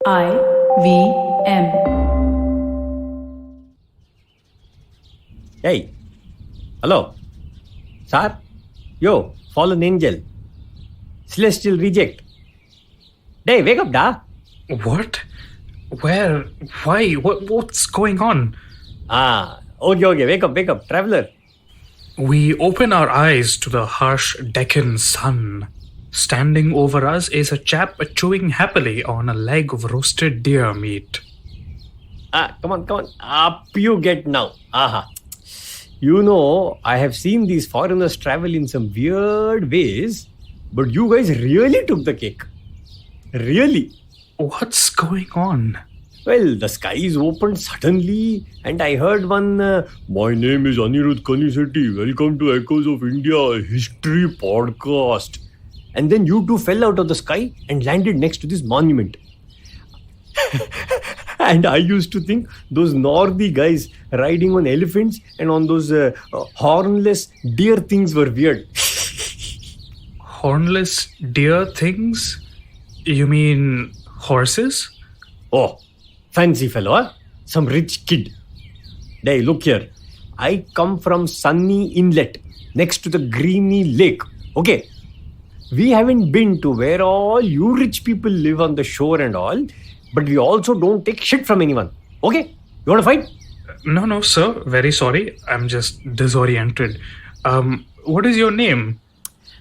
IVM. Hey, hello, sir, yo, fallen angel, celestial reject. Hey, wake up, da. What? Where? Why? What's going on? Okay, wake up, traveler. We open our eyes to the harsh Deccan sun. Standing over us is a chap chewing happily on a leg of roasted deer meat. Come on, up you get now. You know, I have seen these foreigners travel in some weird ways, but you guys really took the cake. Really. What's going on? Well, the skies opened suddenly, and I heard one, my name is Anirudh Kanisetti. Welcome to Echoes of India, a history podcast. And then you two fell out of the sky and landed next to this monument. And I used to think those Northy guys riding on elephants and on those hornless deer things were weird. Hornless deer things? You mean horses? Oh, fancy fellow, huh? Some rich kid. Hey, look here. I come from Sunny Inlet, next to the Greeny Lake. Okay? We haven't been to where all you rich people live on the shore and all, but we also don't take shit from anyone. Okay? You want to fight? No, sir. Very sorry. I'm just disoriented. What is your name?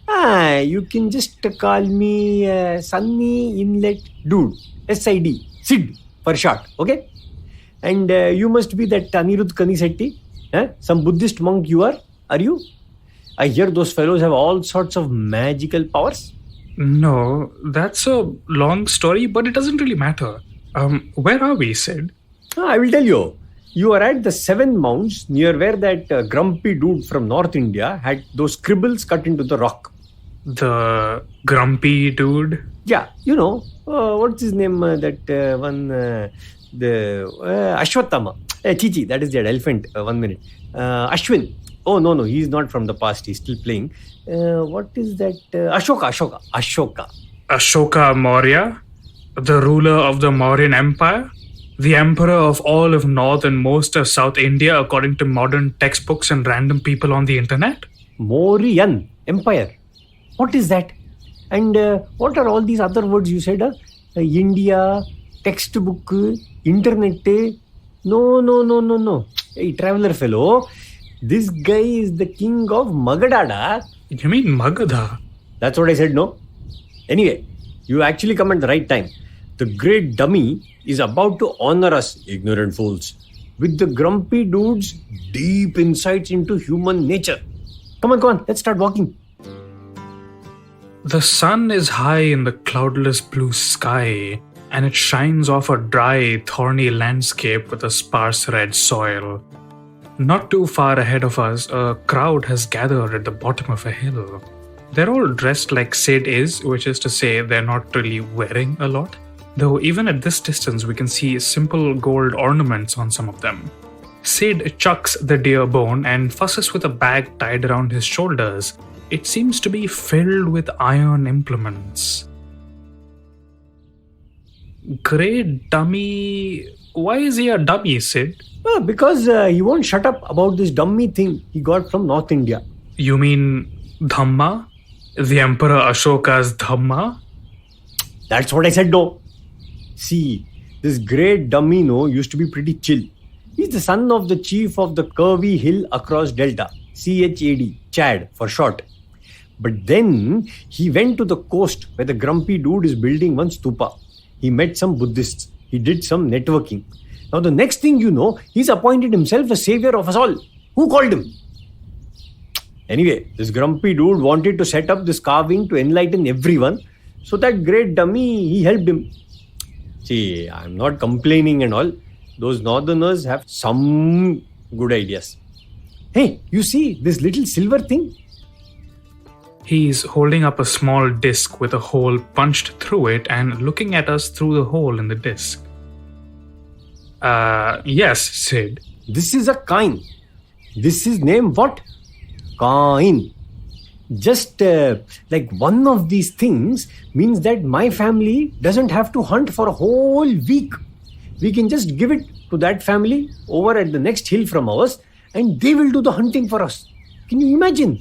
You can just call me Sunny Inlet Dude. SID. Sid for short. Okay? And you must be that Anirudh Kanisetti. Some Buddhist monk you are you? I hear those fellows have all sorts of magical powers. No, that's a long story, but it doesn't really matter. Where are we, Sid? I will tell you. You are at the Seven Mounds near where that grumpy dude from North India had those scribbles cut into the rock. The grumpy dude? Yeah, you know, what's his name? The Ashwatthama. Chichi, that is that elephant. 1 minute. Ashwin. Oh, no, he's not from the past. He's still playing. What is that? Ashoka. Ashoka Maurya? The ruler of the Mauryan Empire? The emperor of all of North and most of South India according to modern textbooks and random people on the internet? Mauryan Empire. What is that? And what are all these other words you said? India, textbook, internet. No. Hey, traveler fellow. This guy is the king of Magadha. You mean Magadha? That's what I said, no? Anyway, you actually come at the right time. The great dummy is about to honor us, ignorant fools, with the grumpy dude's deep insights into human nature. Come on, let's start walking. The sun is high in the cloudless blue sky, and it shines off a dry, thorny landscape with a sparse red soil. Not too far ahead of us, a crowd has gathered at the bottom of a hill. They're all dressed like Sid is, which is to say they're not really wearing a lot. Though even at this distance we can see simple gold ornaments on some of them. Sid chucks the deer bone and fusses with a bag tied around his shoulders. It seems to be filled with iron implements. Great dummy. Why is he a dummy, Sid? Well, because he won't shut up about this dummy thing he got from North India. You mean Dhamma? The Emperor Ashoka's Dhamma? That's what I said, no. See, this great dummy, used to be pretty chill. He's the son of the chief of the curvy hill across Delta. CHAD, Chad for short. But then he went to the coast where the grumpy dude is building one stupa. He met some Buddhists. He did some networking. Now the next thing you know, he's appointed himself a savior of us all. Who called him? Anyway, this grumpy dude wanted to set up this carving to enlighten everyone. So that great dummy, he helped him. See, I'm not complaining and all. Those northerners have some good ideas. Hey, you see this little silver thing? He's holding up a small disc with a hole punched through it and looking at us through the hole in the disc. Yes, Sid. This is a coin. This is named what? Coin. Just like one of these things means that my family doesn't have to hunt for a whole week. We can just give it to that family over at the next hill from ours and they will do the hunting for us. Can you imagine?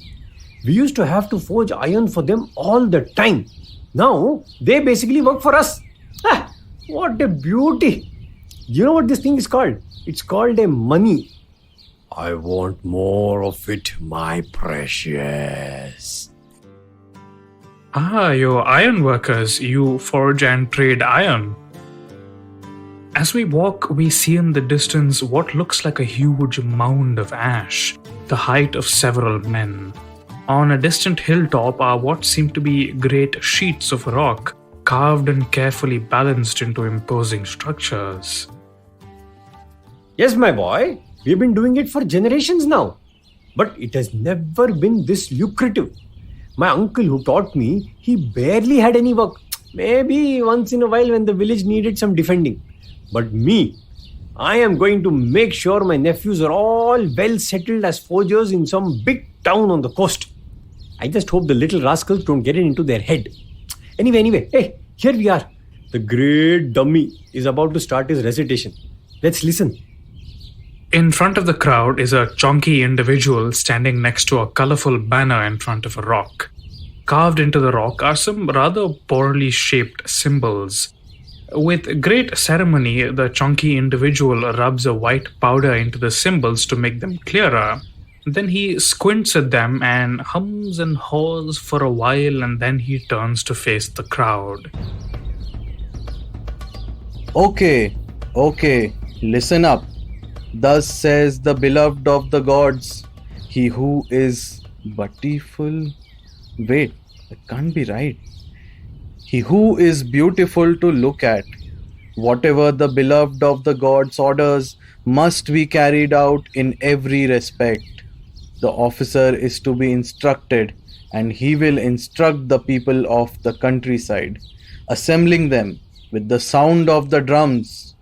We used to have to forge iron for them all the time. Now they basically work for us. Ah, what a beauty. You know what this thing is called? It's called a money. I want more of it, my precious. Ah, your iron workers, you forge and trade iron. As we walk, we see in the distance what looks like a huge mound of ash, the height of several men. On a distant hilltop are what seem to be great sheets of rock, carved and carefully balanced into imposing structures. Yes, my boy, we've been doing it for generations now. But it has never been this lucrative. My uncle who taught me, he barely had any work. Maybe once in a while when the village needed some defending. But me, I am going to make sure my nephews are all well settled as forgers in some big town on the coast. I just hope the little rascals don't get it into their head. Anyway, hey, here we are. The great dummy is about to start his recitation. Let's listen. In front of the crowd is a chonky individual standing next to a colorful banner in front of a rock. Carved into the rock are some rather poorly shaped symbols. With great ceremony, the chonky individual rubs a white powder into the symbols to make them clearer. Then he squints at them and hums and haws for a while, and then he turns to face the crowd. Okay, listen up. Thus says the beloved of the gods, he who is beautiful. Wait, that can't be right. He who is beautiful to look at. Whatever the beloved of the gods orders must be carried out in every respect. The officer is to be instructed, and he will instruct the people of the countryside, assembling them with the sound of the drums.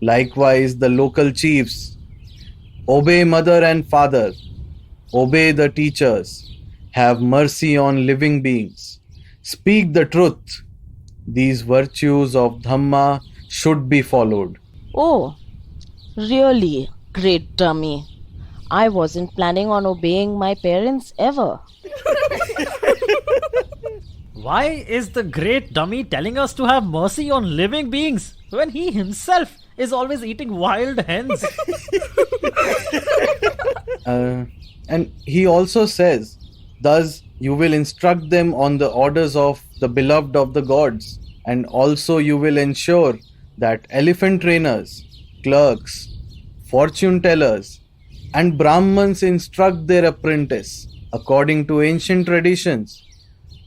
Likewise, the local chiefs. Obey mother and father. Obey the teachers. Have mercy on living beings. Speak the truth. These virtues of Dhamma should be followed. Oh, really, great dummy. I wasn't planning on obeying my parents ever. Why is the great dummy telling us to have mercy on living beings when he himself is always eating wild hens? And he also says, thus you will instruct them on the orders of the beloved of the gods, and also you will ensure that elephant trainers, clerks, fortune tellers, and Brahmins instruct their apprentice according to ancient traditions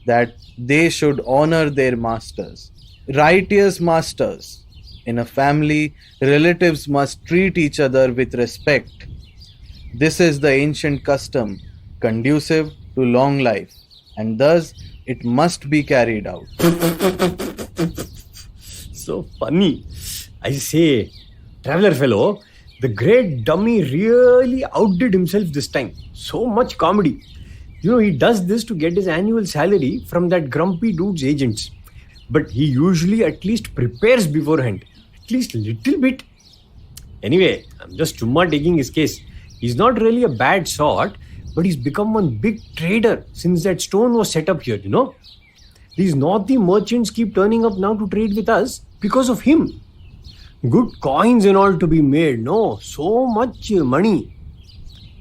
that they should honor their masters. Righteous masters. In a family, relatives must treat each other with respect. This is the ancient custom, conducive to long life, and thus it must be carried out. So funny. I say, traveler fellow, the great dummy really outdid himself this time. So much comedy. You know, he does this to get his annual salary from that grumpy dude's agents. But he usually at least prepares beforehand. At least a little bit. Anyway, I'm just chumma taking his case. He's not really a bad sort, but he's become one big trader since that stone was set up here, you know. These Northy merchants keep turning up now to trade with us because of him. Good coins and all to be made, no? So much money.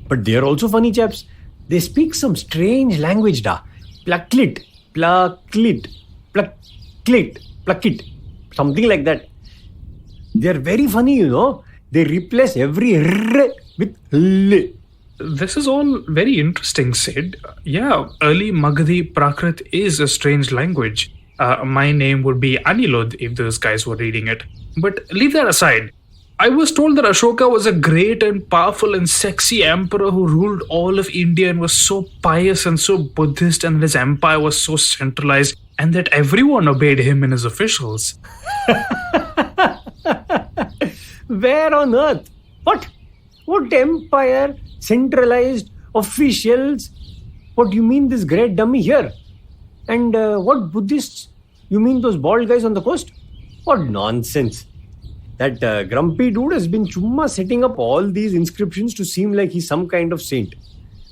But they're also funny chaps. They speak some strange language, da. Plaklit, plaklit, plaklit, plakit. Something like that. They're very funny, you know. They replace every r with l. This is all very interesting, Sid. Yeah, early Magadhi Prakrit is a strange language. My name would be Anirudh if those guys were reading it. But leave that aside. I was told that Ashoka was a great and powerful and sexy emperor who ruled all of India and was so pious and so Buddhist, and his empire was so centralized, and that everyone obeyed him and his officials. Where on earth? What? What empire? Centralized? Officials? What do you mean this great dummy here? And what Buddhists? You mean those bald guys on the coast? What nonsense. That grumpy dude has been chumma setting up all these inscriptions to seem like he's some kind of saint.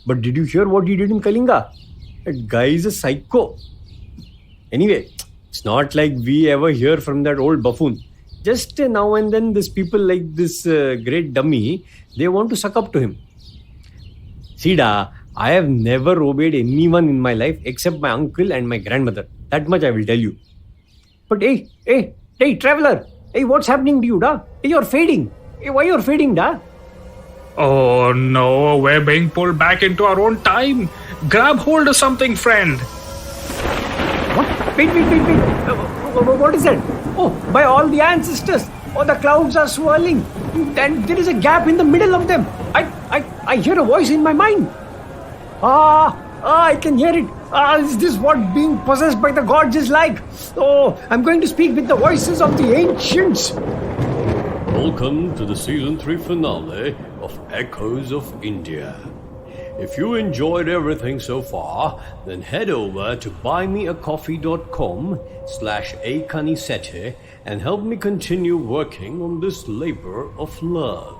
But did you hear what he did in Kalinga? That guy is a psycho. Anyway, it's not like we ever hear from that old buffoon. Just now and then, these people like this great dummy, they want to suck up to him. See, I have never obeyed anyone in my life except my uncle and my grandmother. That much I will tell you. But hey, traveler! Hey, what's happening to you, da? Hey, you're fading. Hey, why you're fading, da? Oh no, we're being pulled back into our own time. Grab hold of something, friend. What? Wait. What is that? Oh, by all the ancestors. Oh, the clouds are swirling. And there is a gap in the middle of them. I hear a voice in my mind. I can hear it. Is this what being possessed by the gods is like? Oh, I'm going to speak with the voices of the ancients. Welcome to the Season 3 finale of Echoes of India. If you enjoyed everything so far, then head over to buymeacoffee.com/akanisete and help me continue working on this labor of love.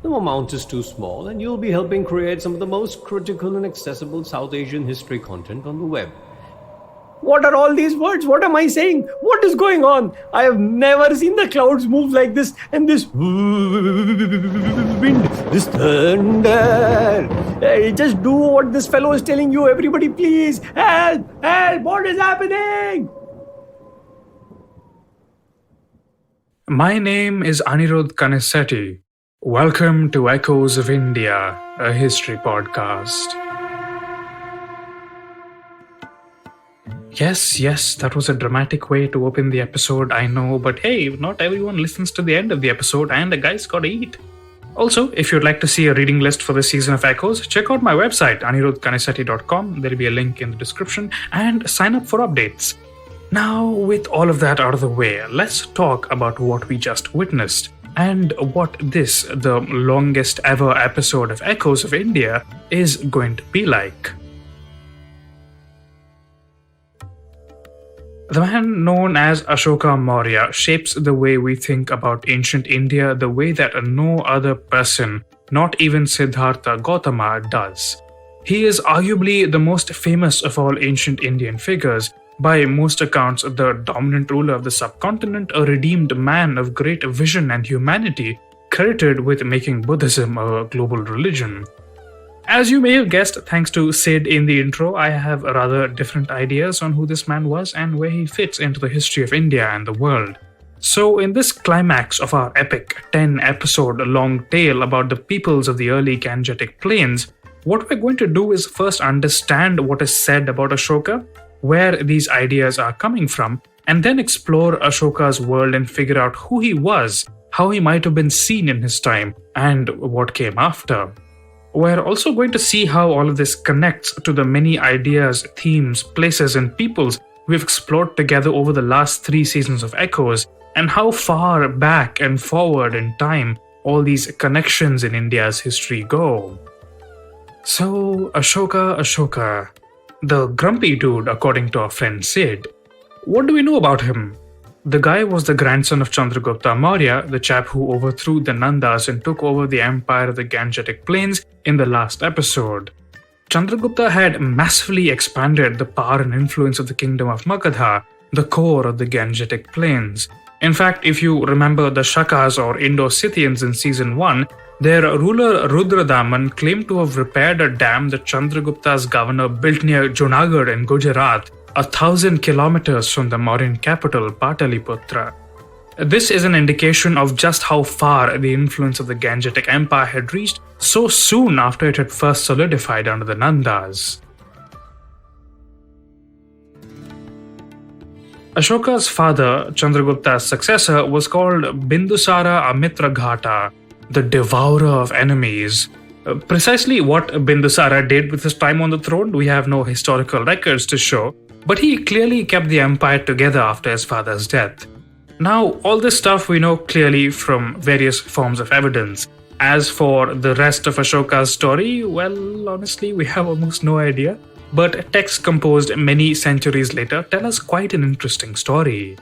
No amount is too small, and you'll be helping create some of the most critical and accessible South Asian history content on the web. What are all these words? What am I saying? What is going on? I have never seen the clouds move like this, and this wind, this thunder. Hey, just do what this fellow is telling you. Everybody, please help! What is happening? My name is Anirudh Kaniseti. Welcome to Echoes of India, a history podcast. Yes, that was a dramatic way to open the episode, I know, but hey, not everyone listens to the end of the episode and the guy's gotta eat. Also, if you'd like to see a reading list for this season of Echoes, check out my website, anirudhkaniseti.com. There'll be a link in the description, and sign up for updates. Now, with all of that out of the way, let's talk about what we just witnessed and what this, the longest ever episode of Echoes of India, is going to be like. The man known as Ashoka Maurya shapes the way we think about ancient India the way that no other person, not even Siddhartha Gautama, does. He is arguably the most famous of all ancient Indian figures, by most accounts the dominant ruler of the subcontinent, a redeemed man of great vision and humanity, credited with making Buddhism a global religion. As you may have guessed, thanks to Sid in the intro, I have rather different ideas on who this man was and where he fits into the history of India and the world. So in this climax of our epic 10-episode long tale about the peoples of the early Gangetic Plains, what we're going to do is first understand what is said about Ashoka, where these ideas are coming from, and then explore Ashoka's world and figure out who he was, how he might have been seen in his time, and what came after. We're also going to see how all of this connects to the many ideas, themes, places, and peoples we've explored together over the last 3 seasons of Echoes, and how far back and forward in time all these connections in India's history go. So, Ashoka, the grumpy dude according to our friend Sid. What do we know about him? The guy was the grandson of Chandragupta Maurya, the chap who overthrew the Nandas and took over the empire of the Gangetic Plains in the last episode. Chandragupta had massively expanded the power and influence of the kingdom of Magadha, the core of the Gangetic Plains. In fact, if you remember the Shakas or Indo-Scythians in season 1, their ruler Rudradaman claimed to have repaired a dam that Chandragupta's governor built near Junagadh in Gujarat, 1,000 kilometers from the Mauryan capital Pataliputra. This is an indication of just how far the influence of the Gangetic Empire had reached so soon after it had first solidified under the Nandas. Ashoka's father, Chandragupta's successor, was called Bindusara Amitraghata, the devourer of enemies. Precisely what Bindusara did with his time on the throne, we have no historical records to show, but he clearly kept the empire together after his father's death. Now, all this stuff we know clearly from various forms of evidence, As for the rest of Ashoka's story, well, honestly, we have almost no idea. But texts composed many centuries later tell us quite an interesting story.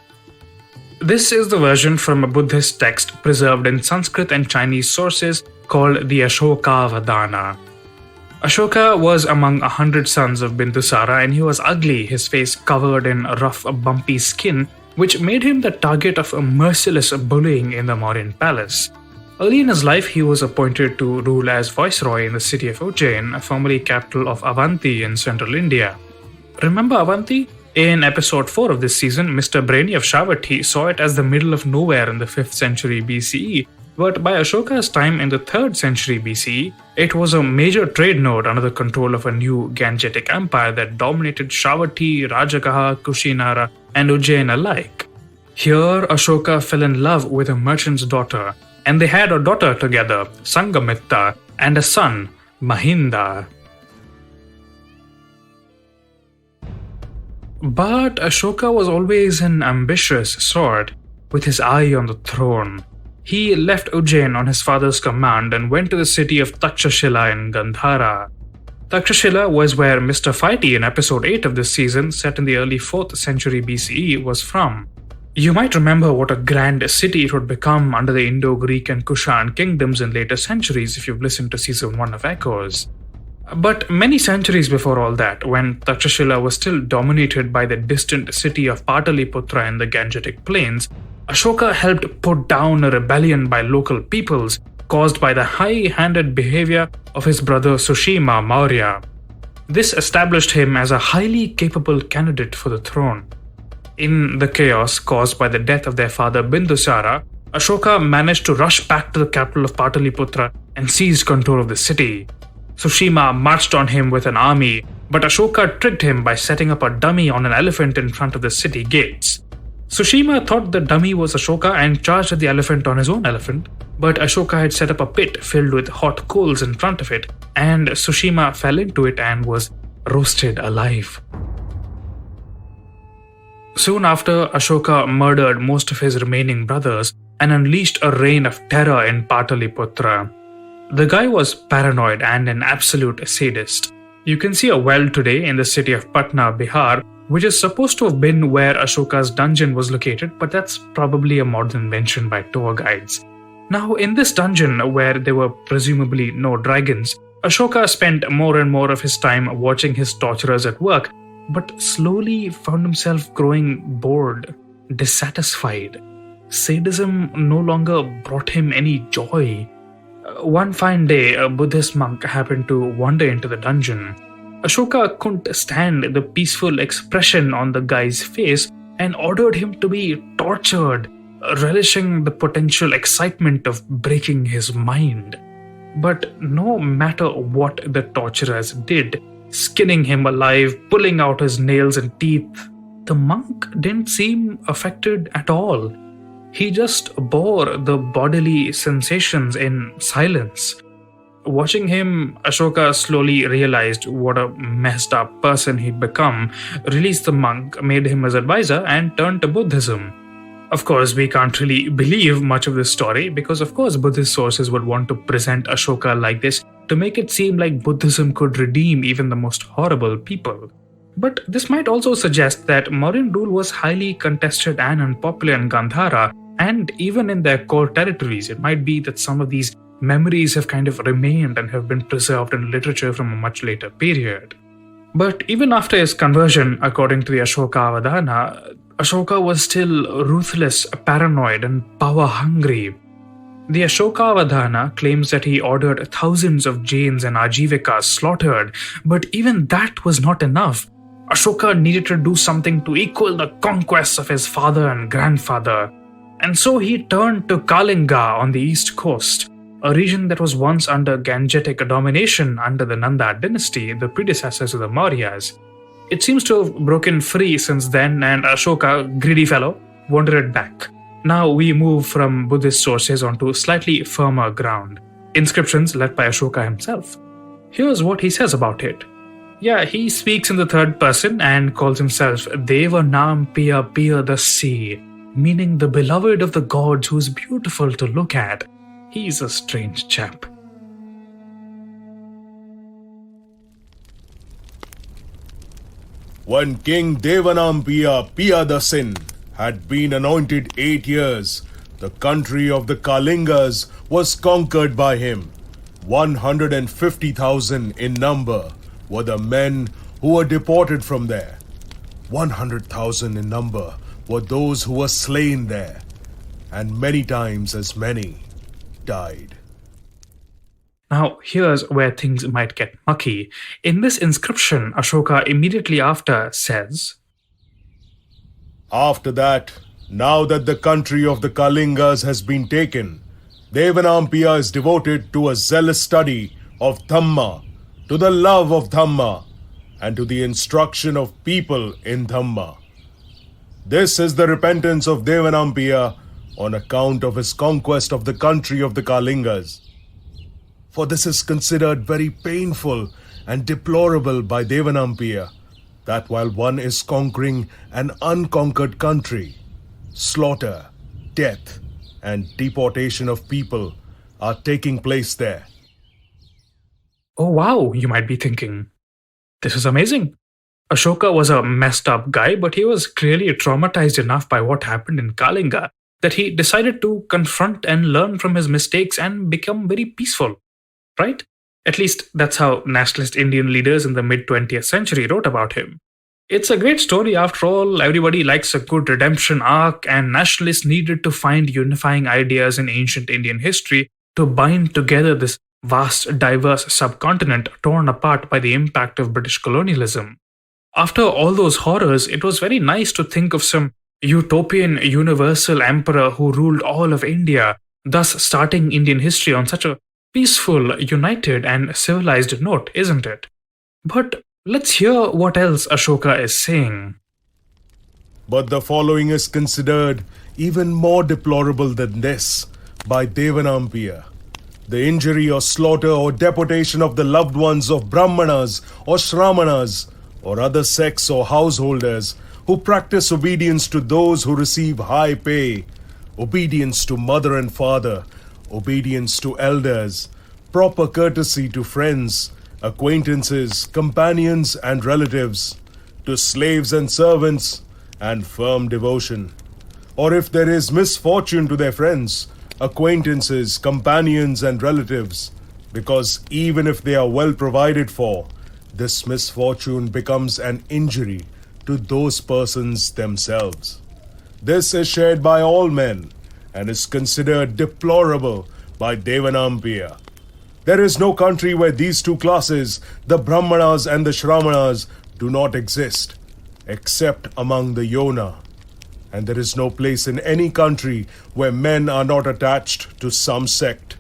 This is the version from a Buddhist text preserved in Sanskrit and Chinese sources called the Ashoka Vadana. Ashoka was among 100 sons of Bindusara, and he was ugly, his face covered in rough, bumpy skin, which made him the target of a merciless bullying in the Mauryan palace. Early in his life, he was appointed to rule as viceroy in the city of Ujjain, formerly capital of Avanti in central India. Remember Avanti? In episode 4 of this season, Mr. Brainy of Shavati saw it as the middle of nowhere in the 5th century BCE, but by Ashoka's time in the 3rd century BCE, it was a major trade node under the control of a new Gangetic empire that dominated Shavati, Rajagaha, Kushinara, and Ujjain alike. Here, Ashoka fell in love with a merchant's daughter, and they had a daughter together, Sangamitta, and a son, Mahinda. But Ashoka was always an ambitious sort, with his eye on the throne. He left Ujjain on his father's command and went to the city of Takshashila in Gandhara. Takshashila was where Mr. Fighty in episode 8 of this season, set in the early 4th century BCE, was from. You might remember what a grand city it would become under the Indo-Greek and Kushan kingdoms in later centuries if you've listened to season 1 of Echoes. But many centuries before all that, when Takshashila was still dominated by the distant city of Pataliputra in the Gangetic plains, Ashoka helped put down a rebellion by local peoples caused by the high-handed behavior of his brother Sushima Maurya. This established him as a highly capable candidate for the throne. In the chaos caused by the death of their father Bindusara, Ashoka managed to rush back to the capital of Pataliputra and seized control of the city. Sushima marched on him with an army, but Ashoka tricked him by setting up a dummy on an elephant in front of the city gates. Sushima thought the dummy was Ashoka and charged at the elephant on his own elephant, but Ashoka had set up a pit filled with hot coals in front of it, and Sushima fell into it and was roasted alive. Soon after, Ashoka murdered most of his remaining brothers and unleashed a reign of terror in Pataliputra. The guy was paranoid and an absolute sadist. You can see a well today in the city of Patna, Bihar, which is supposed to have been where Ashoka's dungeon was located, but that's probably a modern invention by tour guides. Now, in this dungeon, where there were presumably no dragons, Ashoka spent more and more of his time watching his torturers at work, but slowly found himself growing bored, dissatisfied. Sadism no longer brought him any joy. One fine day, a Buddhist monk happened to wander into the dungeon. Ashoka couldn't stand the peaceful expression on the guy's face and ordered him to be tortured, relishing the potential excitement of breaking his mind. But no matter what the torturers did, skinning him alive, pulling out his nails and teeth, the monk didn't seem affected at all. He just bore the bodily sensations in silence. Watching him, Ashoka slowly realized what a messed up person he'd become, released the monk, made him his advisor, and turned to Buddhism. Of course, we can't really believe much of this story because, of course, Buddhist sources would want to present Ashoka like this to make it seem like Buddhism could redeem even the most horrible people. But this might also suggest that Mauryan rule was highly contested and unpopular in Gandhara, and even in their core territories. It might be that some of these memories have kind of remained and have been preserved in literature from a much later period. But even after his conversion, according to the Ashoka Vadana, Ashoka was still ruthless, paranoid, and power-hungry. The Ashoka Vadana claims that he ordered thousands of Jains and Ajivikas slaughtered, but even that was not enough. Ashoka needed to do something to equal the conquests of his father and grandfather. And so he turned to Kalinga on the east coast, a region that was once under Gangetic domination under the Nanda dynasty, the predecessors of the Mauryas. It seems to have broken free since then, and Ashoka, greedy fellow, wandered back. Now we move from Buddhist sources onto slightly firmer ground. Inscriptions led by Ashoka himself. Here's what he says about it. Yeah, he speaks in the third person and calls himself Deva Nam Piya Piya the Sea, meaning the beloved of the gods who is beautiful to look at. He's a strange chap. When King Devanampiya Piyadasin had been anointed 8 years, the country of the Kalingas was conquered by him. 150,000 in number were the men who were deported from there. 100,000 in number were those who were slain there, and many times as many died. Now, here's where things might get mucky. In this inscription, Ashoka immediately after says, After that, now that the country of the Kalingas has been taken, Devanampiya is devoted to a zealous study of Dhamma, to the love of Dhamma, and to the instruction of people in Dhamma. This is the repentance of Devanampiya on account of his conquest of the country of the Kalingas. For this is considered very painful and deplorable by Devanampiya, that while one is conquering an unconquered country, slaughter, death, and deportation of people are taking place there. oh wow, you might be thinking. This is amazing. Ashoka was a messed up guy, but he was clearly traumatized enough by what happened in Kalinga that he decided to confront and learn from his mistakes and become very peaceful, right? At least that's how nationalist Indian leaders in the mid-20th century wrote about him. It's a great story after all. Everybody likes a good redemption arc, and nationalists needed to find unifying ideas in ancient Indian history to bind together this vast, diverse subcontinent torn apart by the impact of British colonialism. After all those horrors, it was very nice to think of some utopian universal emperor who ruled all of India, thus starting Indian history on such a peaceful, united, and civilized note, isn't it? But let's hear what else Ashoka is saying. But the following is considered even more deplorable than this by Devanampiya. The injury or slaughter or deportation of the loved ones of Brahmanas or Shramanas or other sects or householders who practice obedience to those who receive high pay, obedience to mother and father, obedience to elders, proper courtesy to friends, acquaintances, companions, and relatives, to slaves and servants, and firm devotion. Or if there is misfortune to their friends, acquaintances, companions, and relatives, because even if they are well provided for, this misfortune becomes an injury to those persons themselves. This is shared by all men and is considered deplorable by Devanampiya. There is no country where these two classes, the Brahmanas and the Shramanas, do not exist, except among the Yona. And there is no place in any country where men are not attached to some sect.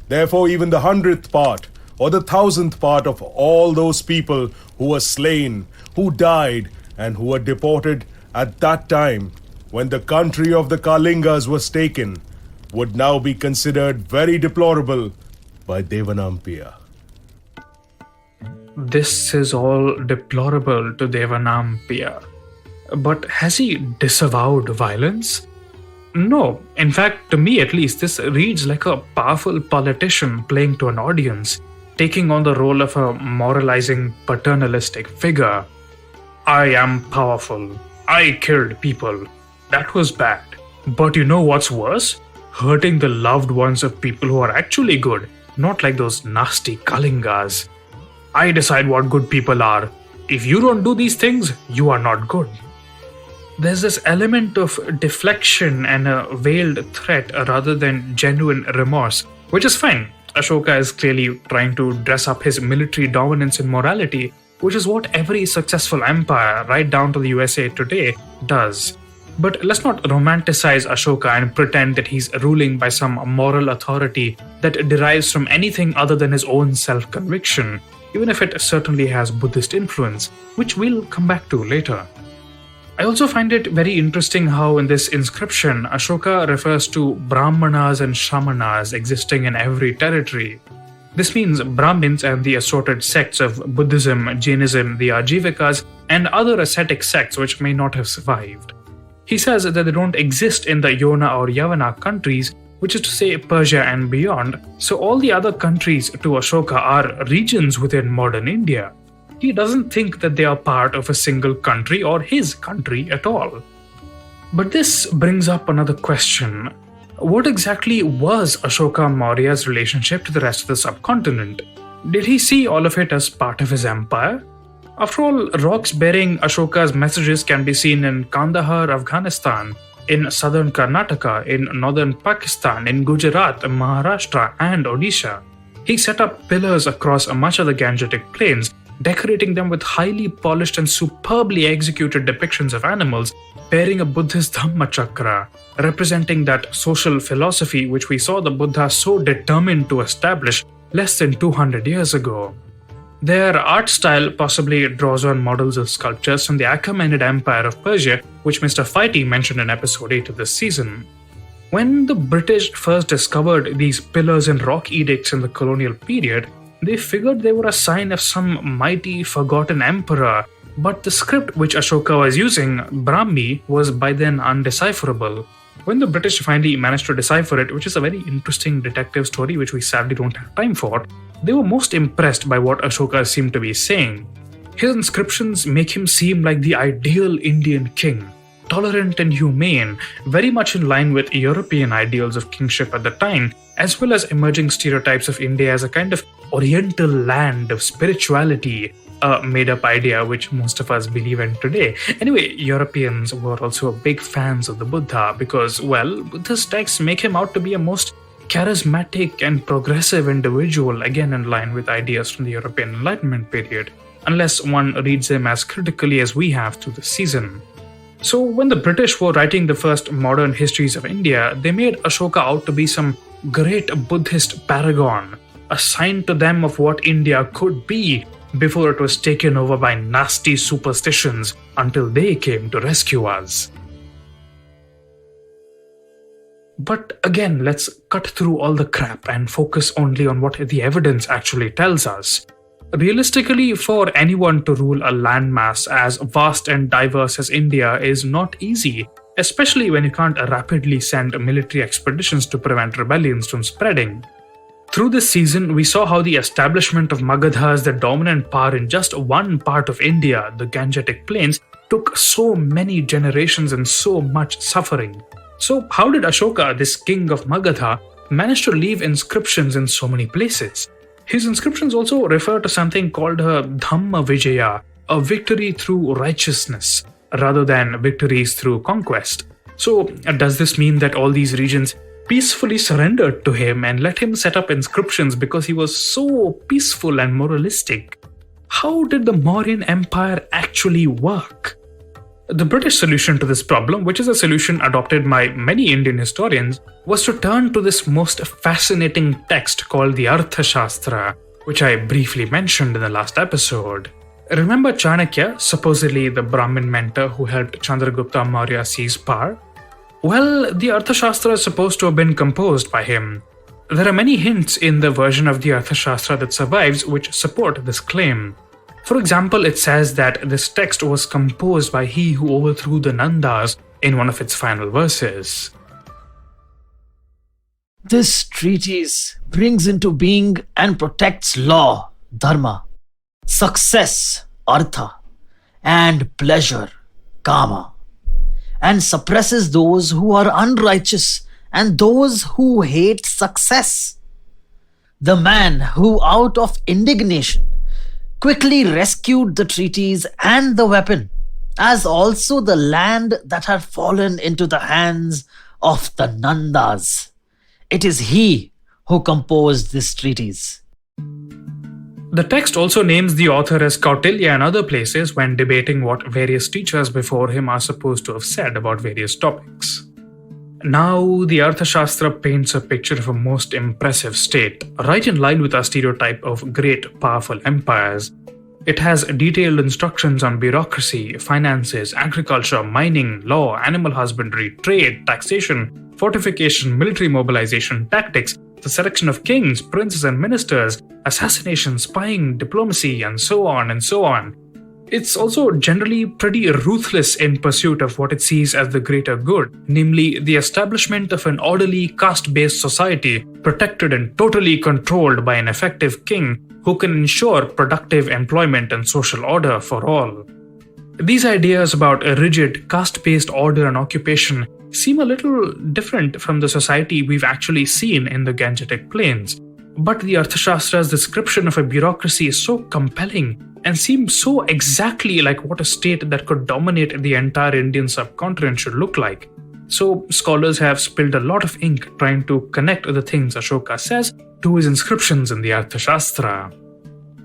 Therefore, even the 100th part or the 1000th part of all those people who were slain, who died, and who were deported at that time when the country of the Kalingas was taken, would now be considered very deplorable by Devanampiya. This is all deplorable to Devanampiya. But has he disavowed violence? No. In fact, to me at least, this reads like a powerful politician playing to an audience, taking on the role of a moralizing paternalistic figure. I am powerful. I killed people. That was bad. But you know what's worse? Hurting the loved ones of people who are actually good, not like those nasty Kalingas. I decide what good people are. If you don't do these things, you are not good. There's this element of deflection and a veiled threat rather than genuine remorse, which is fine. Ashoka is clearly trying to dress up his military dominance and morality, which is what every successful empire, right down to the USA today, does. But let's not romanticize Ashoka and pretend that he's ruling by some moral authority that derives from anything other than his own self-conviction, even if it certainly has Buddhist influence, which we'll come back to later. I also find it very interesting how in this inscription, Ashoka refers to Brahmanas and Shamanas existing in every territory. This means Brahmins and the assorted sects of Buddhism, Jainism, the Ajivikas, and other ascetic sects which may not have survived. He says that they don't exist in the Yona or Yavana countries, which is to say Persia and beyond, so all the other countries to Ashoka are regions within modern India. He doesn't think that they are part of a single country or his country at all. But this brings up another question. What exactly was Ashoka Maurya's relationship to the rest of the subcontinent? Did he see all of it as part of his empire? After all, rocks bearing Ashoka's messages can be seen in Kandahar, Afghanistan, in southern Karnataka, in northern Pakistan, in Gujarat, Maharashtra, and Odisha. He set up pillars across much of the Gangetic plains, decorating them with highly polished and superbly executed depictions of animals bearing a Buddhist Dhamma chakra, representing that social philosophy which we saw the Buddha so determined to establish less than 200 years ago. Their art style possibly draws on models of sculptures from the Achaemenid Empire of Persia, which Mr. Fighty mentioned in episode 8 of this season. When the British first discovered these pillars and rock edicts in the colonial period, they figured they were a sign of some mighty forgotten emperor, but the script which Ashoka was using, Brahmi, was by then undecipherable. When the British finally managed to decipher it, which is a very interesting detective story which we sadly don't have time for, they were most impressed by what Ashoka seemed to be saying. His inscriptions make him seem like the ideal Indian king, tolerant and humane, very much in line with European ideals of kingship at the time, as well as emerging stereotypes of India as a kind of oriental land of spirituality, a made-up idea which most of us believe in today. Anyway, Europeans were also big fans of the Buddha because, well, Buddha's texts make him out to be a most charismatic and progressive individual, again in line with ideas from the European Enlightenment period, unless one reads them as critically as we have through the season. So when the British were writing the first modern histories of India, they made Ashoka out to be some great Buddhist paragon, a sign to them of what India could be before it was taken over by nasty superstitions until they came to rescue us. But again, let's cut through all the crap and focus only on what the evidence actually tells us. Realistically, for anyone to rule a landmass as vast and diverse as India is not easy, especially when you can't rapidly send military expeditions to prevent rebellions from spreading. Through this season, we saw how the establishment of Magadha as the dominant power in just one part of India, the Gangetic Plains, took so many generations and so much suffering. So how did Ashoka, this king of Magadha, manage to leave inscriptions in so many places? His inscriptions also refer to something called a Dhamma Vijaya, a victory through righteousness, rather than victories through conquest. So does this mean that all these regions peacefully surrendered to him and let him set up inscriptions because he was so peaceful and moralistic? How did the Mauryan Empire actually work? The British solution to this problem, which is a solution adopted by many Indian historians, was to turn to this most fascinating text called the Arthashastra, which I briefly mentioned in the last episode. Remember Chanakya, supposedly the Brahmin mentor who helped Chandragupta Maurya seize power? Well, the Arthashastra is supposed to have been composed by him. There are many hints in the version of the Arthashastra that survives which support this claim. For example, it says that this text was composed by he who overthrew the Nandas in one of its final verses. This treatise brings into being and protects law, dharma, success, artha, and pleasure, kama, and suppresses those who are unrighteous and those who hate success. The man who out of indignation quickly rescued the treatise and the weapon, as also the land that had fallen into the hands of the Nandas. It is he who composed this treatise. The text also names the author as Kautilya and other places when debating what various teachers before him are supposed to have said about various topics. Now, the Arthashastra paints a picture of a most impressive state, right in line with our stereotype of great, powerful empires. It has detailed instructions on bureaucracy, finances, agriculture, mining, law, animal husbandry, trade, taxation, fortification, military mobilization, tactics, the selection of kings, princes, and ministers, assassination, spying, diplomacy, and so on and so on. It's also generally pretty ruthless in pursuit of what it sees as the greater good, namely the establishment of an orderly caste-based society protected and totally controlled by an effective king who can ensure productive employment and social order for all. These ideas about a rigid caste-based order and occupation seem a little different from the society we've actually seen in the Gangetic Plains, but the Arthashastra's description of a bureaucracy is so compelling and seems so exactly like what a state that could dominate the entire Indian subcontinent should look like. So scholars have spilled a lot of ink trying to connect the things Ashoka says to his inscriptions in the Arthashastra.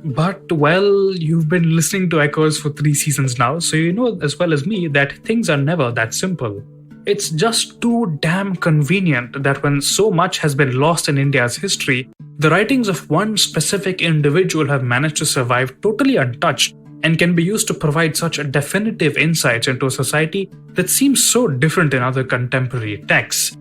But, well, you've been listening to Echoes for 3 seasons now, so you know as well as me that things are never that simple. It's just too damn convenient that when so much has been lost in India's history, the writings of one specific individual have managed to survive totally untouched and can be used to provide such definitive insights into a society that seems so different in other contemporary texts.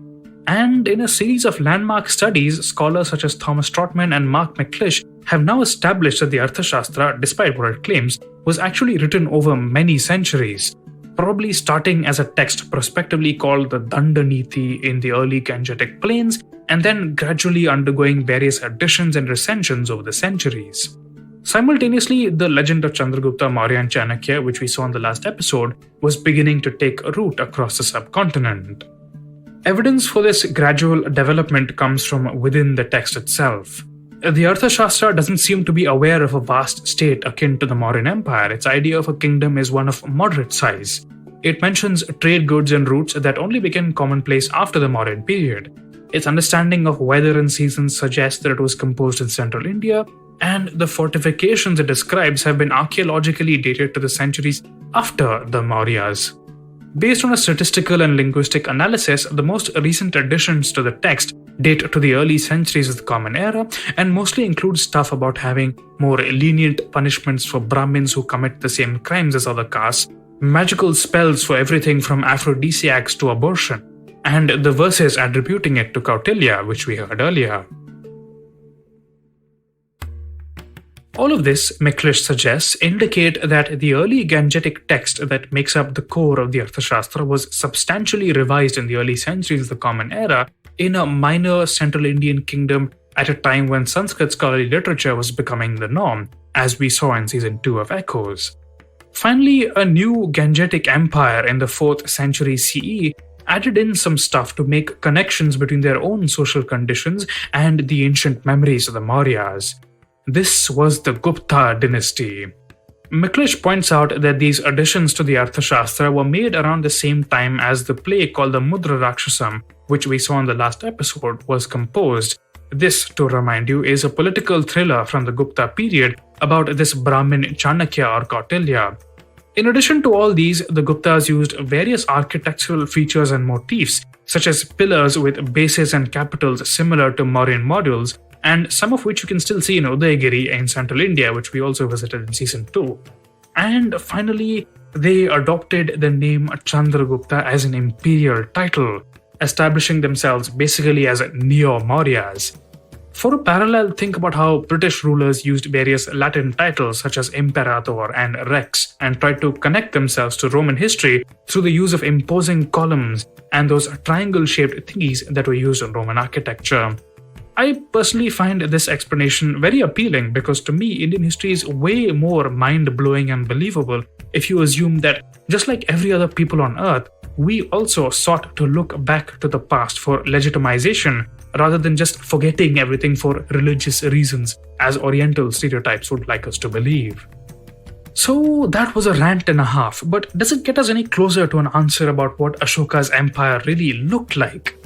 And in a series of landmark studies, scholars such as Thomas Trotman and Mark McClish have now established that the Arthashastra, despite what it claims, was actually written over many centuries, probably starting as a text prospectively called the Dandaniti in the early Gangetic Plains, and then gradually undergoing various additions and recensions over the centuries. Simultaneously, the legend of Chandragupta Maurya and Chanakya, which we saw in the last episode, was beginning to take root across the subcontinent. Evidence for this gradual development comes from within the text itself. The Arthashastra doesn't seem to be aware of a vast state akin to the Mauryan Empire. Its idea of a kingdom is one of moderate size. It mentions trade goods and routes that only became commonplace after the Mauryan period. Its understanding of weather and seasons suggests that it was composed in central India, and the fortifications it describes have been archaeologically dated to the centuries after the Mauryas. Based on a statistical and linguistic analysis, the most recent additions to the text date to the early centuries of the Common Era and mostly include stuff about having more lenient punishments for Brahmins who commit the same crimes as other castes, magical spells for everything from aphrodisiacs to abortion, and the verses attributing it to Kautilya, which we heard earlier. All of this, McClish suggests, indicate that the early Gangetic text that makes up the core of the Arthashastra was substantially revised in the early centuries of the Common Era in a minor Central Indian kingdom at a time when Sanskrit scholarly literature was becoming the norm, as we saw in Season 2 of Echoes. Finally, a new Gangetic empire in the 4th century CE added in some stuff to make connections between their own social conditions and the ancient memories of the Mauryas. This was the Gupta dynasty. McClish points out that these additions to the Arthashastra were made around the same time as the play called the Mudra Rakshasam, which we saw in the last episode, was composed. This, to remind you, is a political thriller from the Gupta period about this Brahmin Chanakya or Kautilya. In addition to all these, the Guptas used various architectural features and motifs, such as pillars with bases and capitals similar to Mauryan modules, and some of which you can still see in Udaygiri in central India, which we also visited in Season 2. And finally, they adopted the name Chandragupta as an imperial title, establishing themselves basically as Neo-Mauryas. For a parallel, think about how British rulers used various Latin titles such as Imperator and Rex and tried to connect themselves to Roman history through the use of imposing columns and those triangle-shaped thingies that were used in Roman architecture. I personally find this explanation very appealing because to me, Indian history is way more mind-blowing and believable if you assume that, just like every other people on earth, we also sought to look back to the past for legitimization rather than just forgetting everything for religious reasons, as Oriental stereotypes would like us to believe. So that was a rant and a half, but does it get us any closer to an answer about what Ashoka's empire really looked like?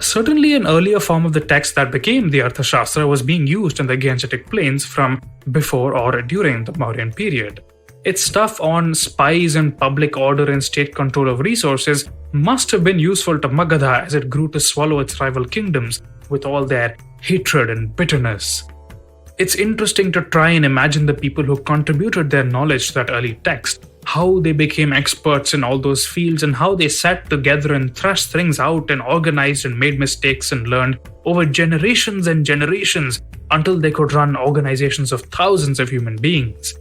Certainly an earlier form of the text that became the Arthashastra was being used in the Gangetic Plains from before or during the Mauryan period. Its stuff on spies and public order and state control of resources must have been useful to Magadha as it grew to swallow its rival kingdoms with all their hatred and bitterness. It's interesting to try and imagine the people who contributed their knowledge to that early text, how they became experts in all those fields and how they sat together and thrashed things out and organized and made mistakes and learned over generations and generations until they could run organizations of thousands of human beings.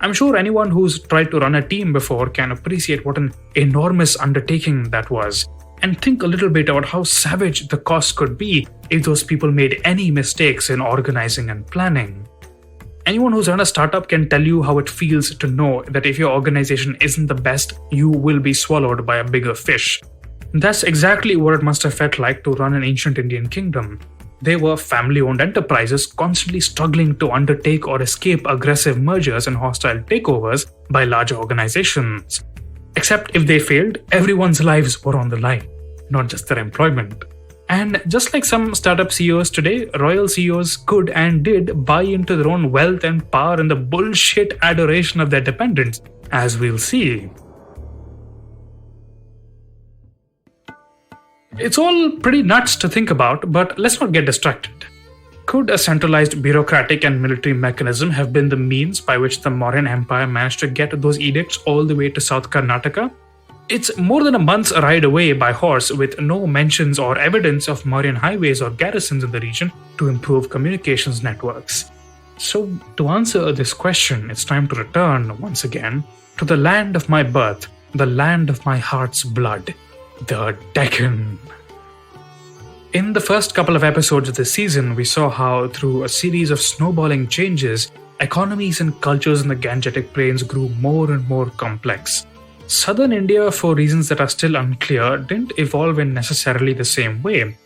I'm sure anyone who's tried to run a team before can appreciate what an enormous undertaking that was, and think a little bit about how savage the cost could be if those people made any mistakes in organizing and planning. Anyone who's run a startup can tell you how it feels to know that if your organization isn't the best, you will be swallowed by a bigger fish. That's exactly what it must have felt like to run an ancient Indian kingdom. They were family-owned enterprises constantly struggling to undertake or escape aggressive mergers and hostile takeovers by larger organizations. Except if they failed, everyone's lives were on the line, not just their employment. And just like some startup CEOs today, royal CEOs could and did buy into their own wealth and power in the bullshit adoration of their dependents, as we'll see. It's all pretty nuts to think about, but let's not get distracted. Could a centralized bureaucratic and military mechanism have been the means by which the Mauryan Empire managed to get those edicts all the way to South Karnataka? It's more than a month's ride away by horse with no mentions or evidence of Mauryan highways or garrisons in the region to improve communications networks. So, to answer this question, it's time to return once again to the land of my birth, the land of my heart's blood, the Deccan. In the first couple of episodes of this season, we saw how, through a series of snowballing changes, economies and cultures in the Gangetic Plains grew more and more complex. Southern India, for reasons that are still unclear, didn't evolve in necessarily the same way.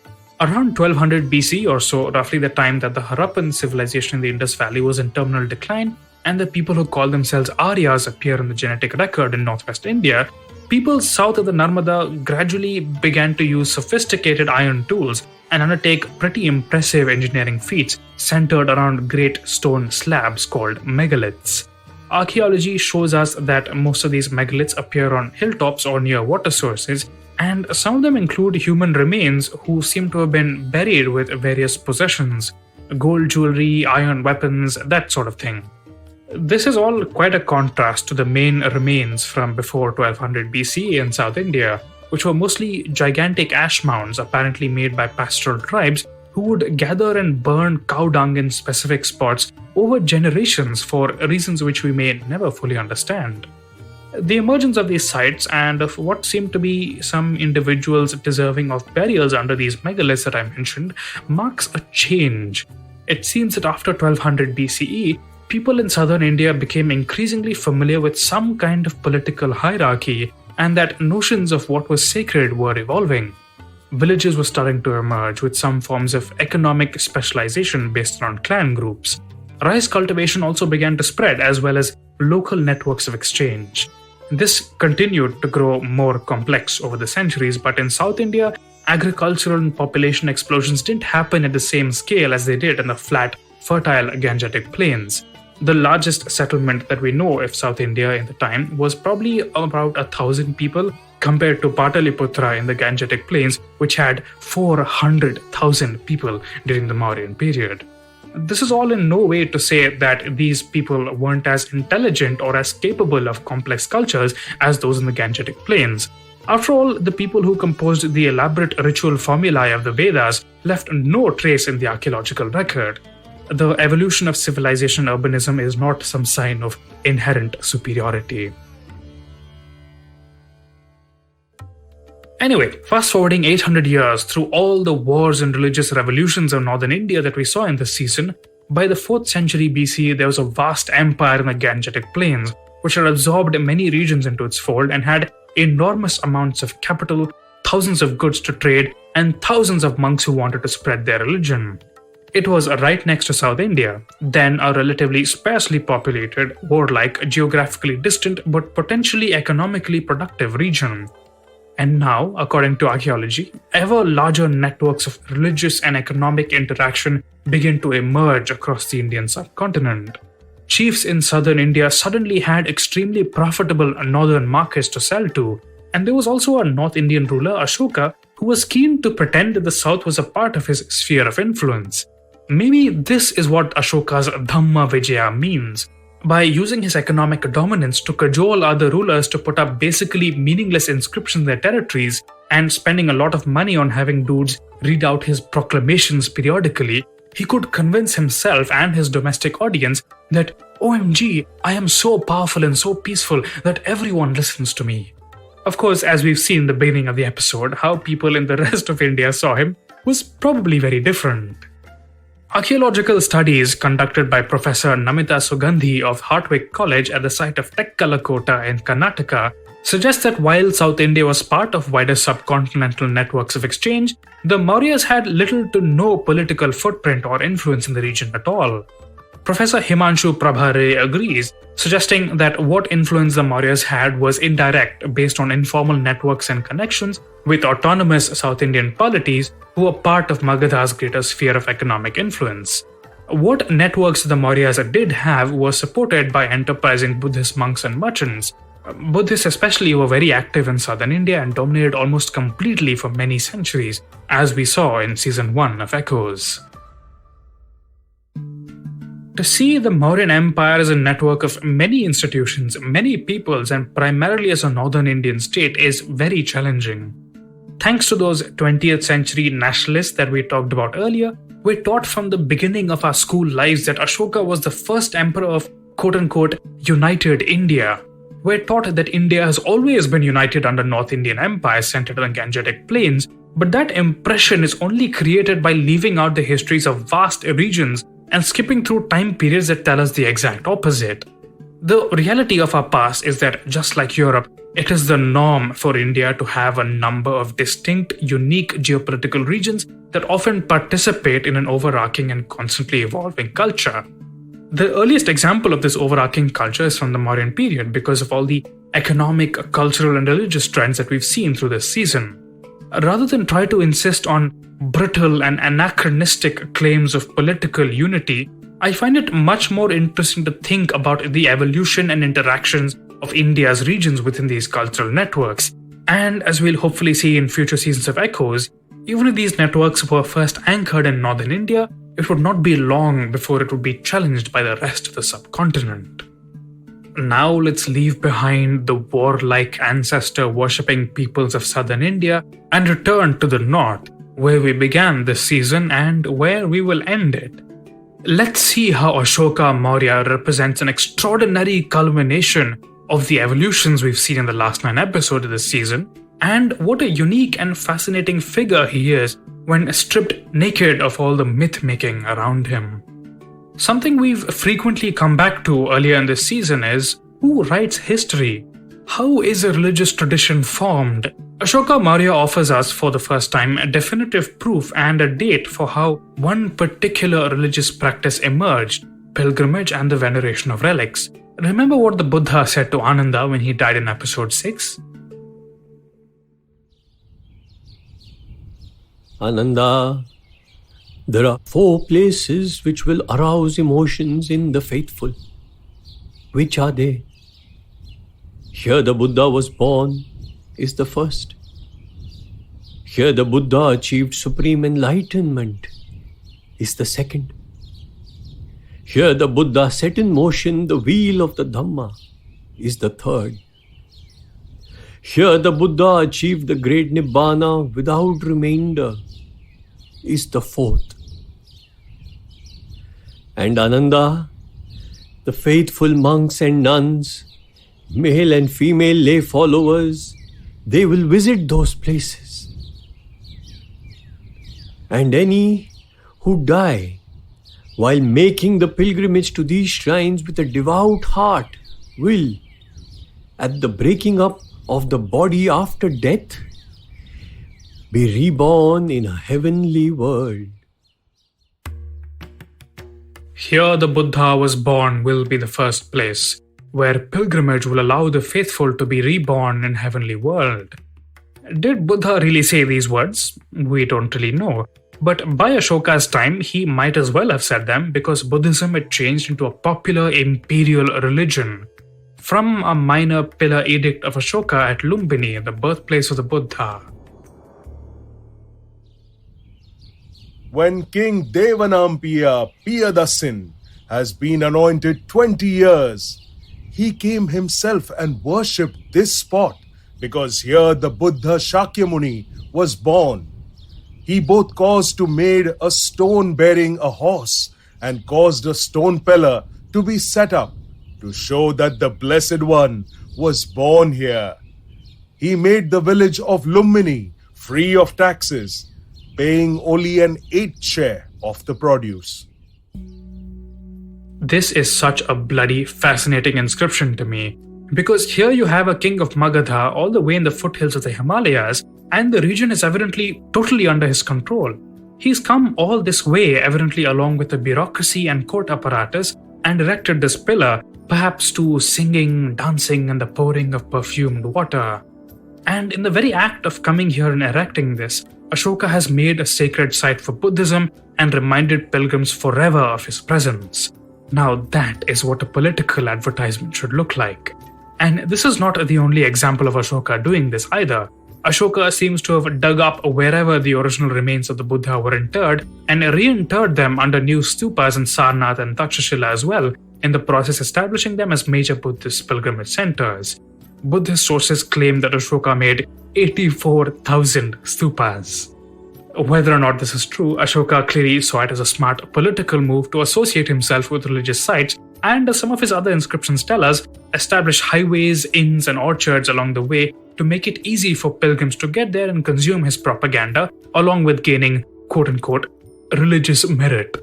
Around 1200 BC or so, roughly the time that the Harappan civilization in the Indus Valley was in terminal decline, and the people who call themselves Aryas appear in the genetic record in northwest India, people south of the Narmada gradually began to use sophisticated iron tools and undertake pretty impressive engineering feats centered around great stone slabs called megaliths. Archaeology shows us that most of these megaliths appear on hilltops or near water sources, and some of them include human remains who seem to have been buried with various possessions, gold jewelry, iron weapons, that sort of thing. This is all quite a contrast to the main remains from before 1200 BC in South India, which were mostly gigantic ash mounds apparently made by pastoral tribes who would gather and burn cow dung in specific spots over generations for reasons which we may never fully understand. The emergence of these sites and of what seemed to be some individuals deserving of burials under these megaliths that I mentioned marks a change. It seems that after 1200 BCE, people in southern India became increasingly familiar with some kind of political hierarchy, and that notions of what was sacred were evolving. Villages were starting to emerge with some forms of economic specialization based around clan groups. Rice cultivation also began to spread, as well as local networks of exchange. This continued to grow more complex over the centuries, but in South India, agricultural and population explosions didn't happen at the same scale as they did in the flat, fertile Gangetic Plains. The largest settlement that we know of South India in the time was probably about 1,000 people, compared to Pataliputra in the Gangetic Plains, which had 400,000 people during the Mauryan period. This is all in no way to say that these people weren't as intelligent or as capable of complex cultures as those in the Gangetic Plains. After all, the people who composed the elaborate ritual formulae of the Vedas left no trace in the archaeological record. The evolution of civilization and urbanism is not some sign of inherent superiority. Anyway, fast forwarding 800 years through all the wars and religious revolutions of northern India that we saw in this season, by the 4th century BC there was a vast empire in the Gangetic Plains, which had absorbed many regions into its fold and had enormous amounts of capital, thousands of goods to trade, and thousands of monks who wanted to spread their religion. It was right next to South India, then a relatively sparsely populated, warlike, geographically distant but potentially economically productive region. And now, according to archaeology, ever larger networks of religious and economic interaction begin to emerge across the Indian subcontinent. Chiefs in southern India suddenly had extremely profitable northern markets to sell to, and there was also a North Indian ruler, Ashoka, who was keen to pretend that the south was a part of his sphere of influence. Maybe this is what Ashoka's Dhamma Vijaya means. By using his economic dominance to cajole other rulers to put up basically meaningless inscriptions in their territories, and spending a lot of money on having dudes read out his proclamations periodically, he could convince himself and his domestic audience that OMG, I am so powerful and so peaceful that everyone listens to me. Of course, as we've seen in the beginning of the episode, how people in the rest of India saw him was probably very different. Archaeological studies conducted by Professor Namita Sugandhi of Hartwick College at the site of Tekkalakota in Karnataka suggest that while South India was part of wider subcontinental networks of exchange, the Mauryas had little to no political footprint or influence in the region at all. Professor Himanshu Prabhare agrees, suggesting that what influence the Mauryas had was indirect, based on informal networks and connections with autonomous South Indian polities who were part of Magadha's greater sphere of economic influence. What networks the Mauryas did have were supported by enterprising Buddhist monks and merchants. Buddhists especially were very active in southern India and dominated almost completely for many centuries, as we saw in season 1 of Echoes. To see the Mauryan Empire as a network of many institutions, many peoples, and primarily as a northern Indian state is very challenging. Thanks to those 20th century nationalists that we talked about earlier, we're taught from the beginning of our school lives that Ashoka was the first emperor of quote-unquote united India. We're taught that India has always been united under North Indian Empire centered on the Gangetic Plains, but that impression is only created by leaving out the histories of vast regions and skipping through time periods that tell us the exact opposite. The reality of our past is that, just like Europe, it is the norm for India to have a number of distinct, unique geopolitical regions that often participate in an overarching and constantly evolving culture. The earliest example of this overarching culture is from the Mauryan period because of all the economic, cultural, and religious trends that we've seen through this season. Rather than try to insist on brittle and anachronistic claims of political unity, I find it much more interesting to think about the evolution and interactions of India's regions within these cultural networks. And as we'll hopefully see in future seasons of Echoes, even if these networks were first anchored in northern India, it would not be long before it would be challenged by the rest of the subcontinent. Now let's leave behind the warlike ancestor-worshipping peoples of southern India and return to the north, where we began this season and where we will end it. Let's see how Ashoka Maurya represents an extraordinary culmination of the evolutions we've seen in the last 9 episodes of this season, and what a unique and fascinating figure he is when stripped naked of all the myth-making around him. Something we've frequently come back to earlier in this season is, who writes history? How is a religious tradition formed? Ashoka Maurya offers us for the first time a definitive proof and a date for how one particular religious practice emerged, pilgrimage and the veneration of relics. Remember what the Buddha said to Ananda when he died in episode 6? Ananda, there are 4 places which will arouse emotions in the faithful. Which are they? Here the Buddha was born is the first. Here the Buddha achieved supreme enlightenment is the second. Here the Buddha set in motion the wheel of the Dhamma is the third. Here the Buddha achieved the great Nibbana without remainder is the fourth. And Ananda, the faithful monks and nuns, male and female lay followers, they will visit those places. And any who die while making the pilgrimage to these shrines with a devout heart will, at the breaking up of the body after death, be reborn in a heavenly world. Here the Buddha was born will be the first place, where pilgrimage will allow the faithful to be reborn in heavenly world. Did Buddha really say these words? We don't really know. But by Ashoka's time, he might as well have said them because Buddhism had changed into a popular imperial religion. From a minor pillar edict of Ashoka at Lumbini, the birthplace of the Buddha. When King Devanampiya Piyadasin has been anointed 20 years, he came himself and worshipped this spot because here the Buddha Shakyamuni was born. He both caused to made a stone bearing a horse and caused a stone pillar to be set up to show that the Blessed One was born here. He made the village of Lumbini free of taxes, paying only an 8th share of the produce. This is such a bloody fascinating inscription to me, because here you have a king of Magadha all the way in the foothills of the Himalayas, and the region is evidently totally under his control. He's come all this way, evidently along with the bureaucracy and court apparatus, and erected this pillar, perhaps to singing, dancing, and the pouring of perfumed water. And in the very act of coming here and erecting this, Ashoka has made a sacred site for Buddhism and reminded pilgrims forever of his presence. Now that is what a political advertisement should look like. And this is not the only example of Ashoka doing this either. Ashoka seems to have dug up wherever the original remains of the Buddha were interred and reinterred them under new stupas in Sarnath and Takshashila as well, in the process establishing them as major Buddhist pilgrimage centers. Buddhist sources claim that Ashoka made 84,000 stupas. Whether or not this is true, Ashoka clearly saw it as a smart political move to associate himself with religious sites, and as some of his other inscriptions tell us, establish highways, inns, and orchards along the way to make it easy for pilgrims to get there and consume his propaganda, along with gaining quote-unquote religious merit.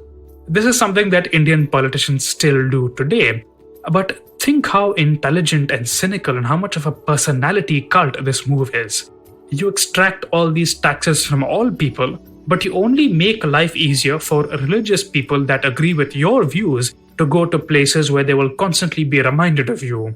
This is something that Indian politicians still do today. But think how intelligent and cynical and how much of a personality cult this move is. You extract all these taxes from all people, but you only make life easier for religious people that agree with your views to go to places where they will constantly be reminded of you.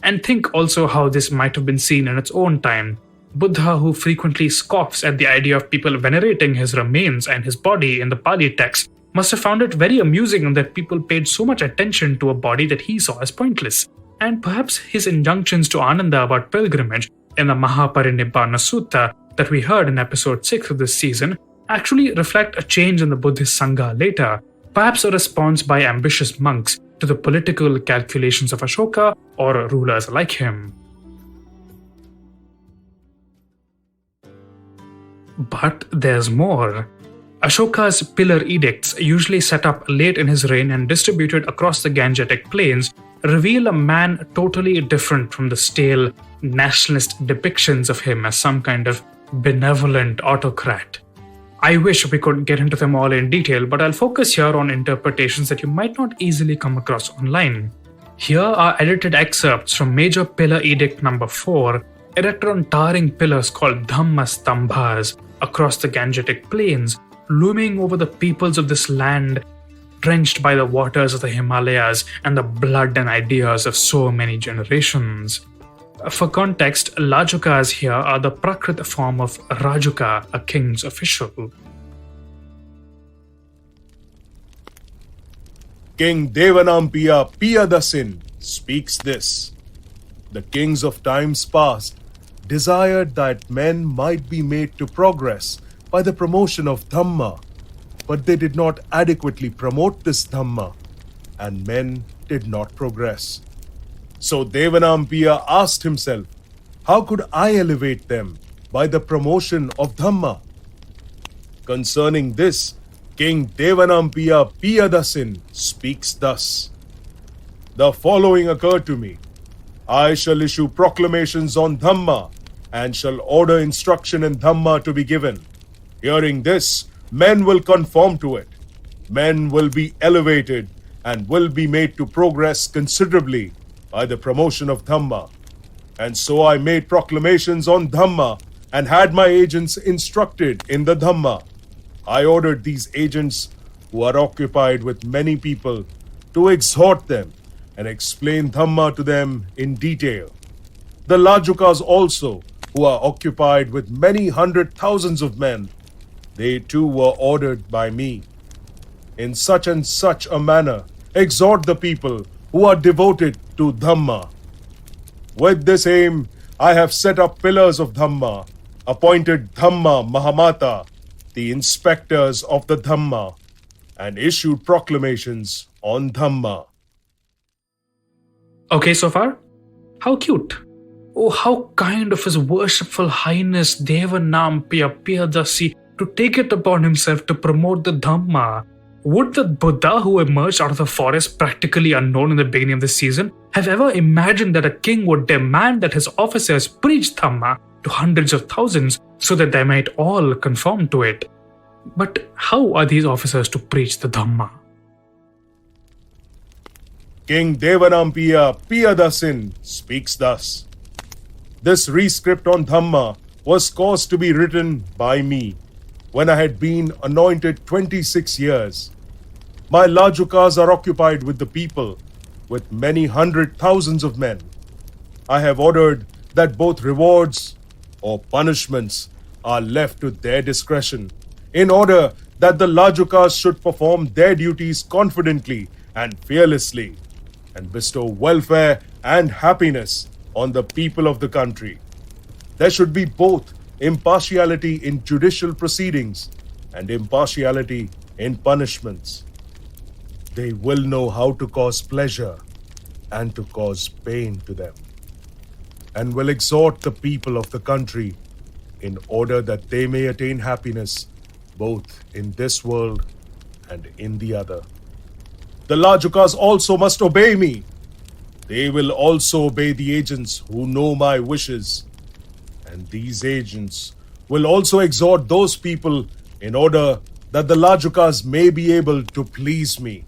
And think also how this might have been seen in its own time. Buddha, who frequently scoffs at the idea of people venerating his remains and his body in the Pali text, must have found it very amusing that people paid so much attention to a body that he saw as pointless. And perhaps his injunctions to Ananda about pilgrimage in the Mahaparinibbana Sutta that we heard in episode 6 of this season actually reflect a change in the Buddhist Sangha later, perhaps a response by ambitious monks to the political calculations of Ashoka or rulers like him. But there's more. Ashoka's pillar edicts, usually set up late in his reign and distributed across the Gangetic plains, reveal a man totally different from the stale, nationalist depictions of him as some kind of benevolent autocrat. I wish we could get into them all in detail, but I'll focus here on interpretations that you might not easily come across online. Here are edited excerpts from Major Pillar Edict number 4, erected on towering pillars called Dhamma Stambhas across the Gangetic plains, looming over the peoples of this land, drenched by the waters of the Himalayas and the blood and ideas of so many generations. For context, Lajukas here are the Prakrit form of Rajuka, a king's official. King Devanampiya Piyadasin speaks this. The kings of times past desired that men might be made to progress by the promotion of Dhamma, but they did not adequately promote this Dhamma, and men did not progress. So Devanampiya asked himself, how could I elevate them by the promotion of Dhamma? Concerning this, King Devanampiya Piyadasin speaks thus. The following occurred to me. I shall issue proclamations on Dhamma and shall order instruction in Dhamma to be given. Hearing this, men will conform to it. Men will be elevated and will be made to progress considerably by the promotion of Dhamma. And so I made proclamations on Dhamma and had my agents instructed in the Dhamma. I ordered these agents, who are occupied with many people, to exhort them and explain Dhamma to them in detail. The Lajukas also, who are occupied with many hundred thousands of men, they too were ordered by me. In such and such a manner, exhort the people who are devoted to Dhamma. With this aim, I have set up pillars of Dhamma, appointed Dhamma Mahamata, the inspectors of the Dhamma, and issued proclamations on Dhamma. Okay, so far? How cute. Oh, how kind of His Worshipful Highness Devanampiya Piyadasi to take it upon himself to promote the Dhamma. Would the Buddha who emerged out of the forest practically unknown in the beginning of the season have ever imagined that a king would demand that his officers preach Dhamma to hundreds of thousands so that they might all conform to it? But how are these officers to preach the Dhamma? King Devanampiya Piyadasin speaks thus. This rescript on Dhamma was caused to be written by me when I had been anointed 26 years. My Lajukas are occupied with the people, with many hundred thousands of men. I have ordered that both rewards or punishments are left to their discretion, in order that the Lajukas should perform their duties confidently and fearlessly, and bestow welfare and happiness on the people of the country. There should be both impartiality in judicial proceedings and impartiality in punishments. They will know how to cause pleasure and to cause pain to them, and will exhort the people of the country in order that they may attain happiness both in this world and in the other. The Lajukas also must obey me. They will also obey the agents who know my wishes, and these agents will also exhort those people in order that the Lajukas may be able to please me.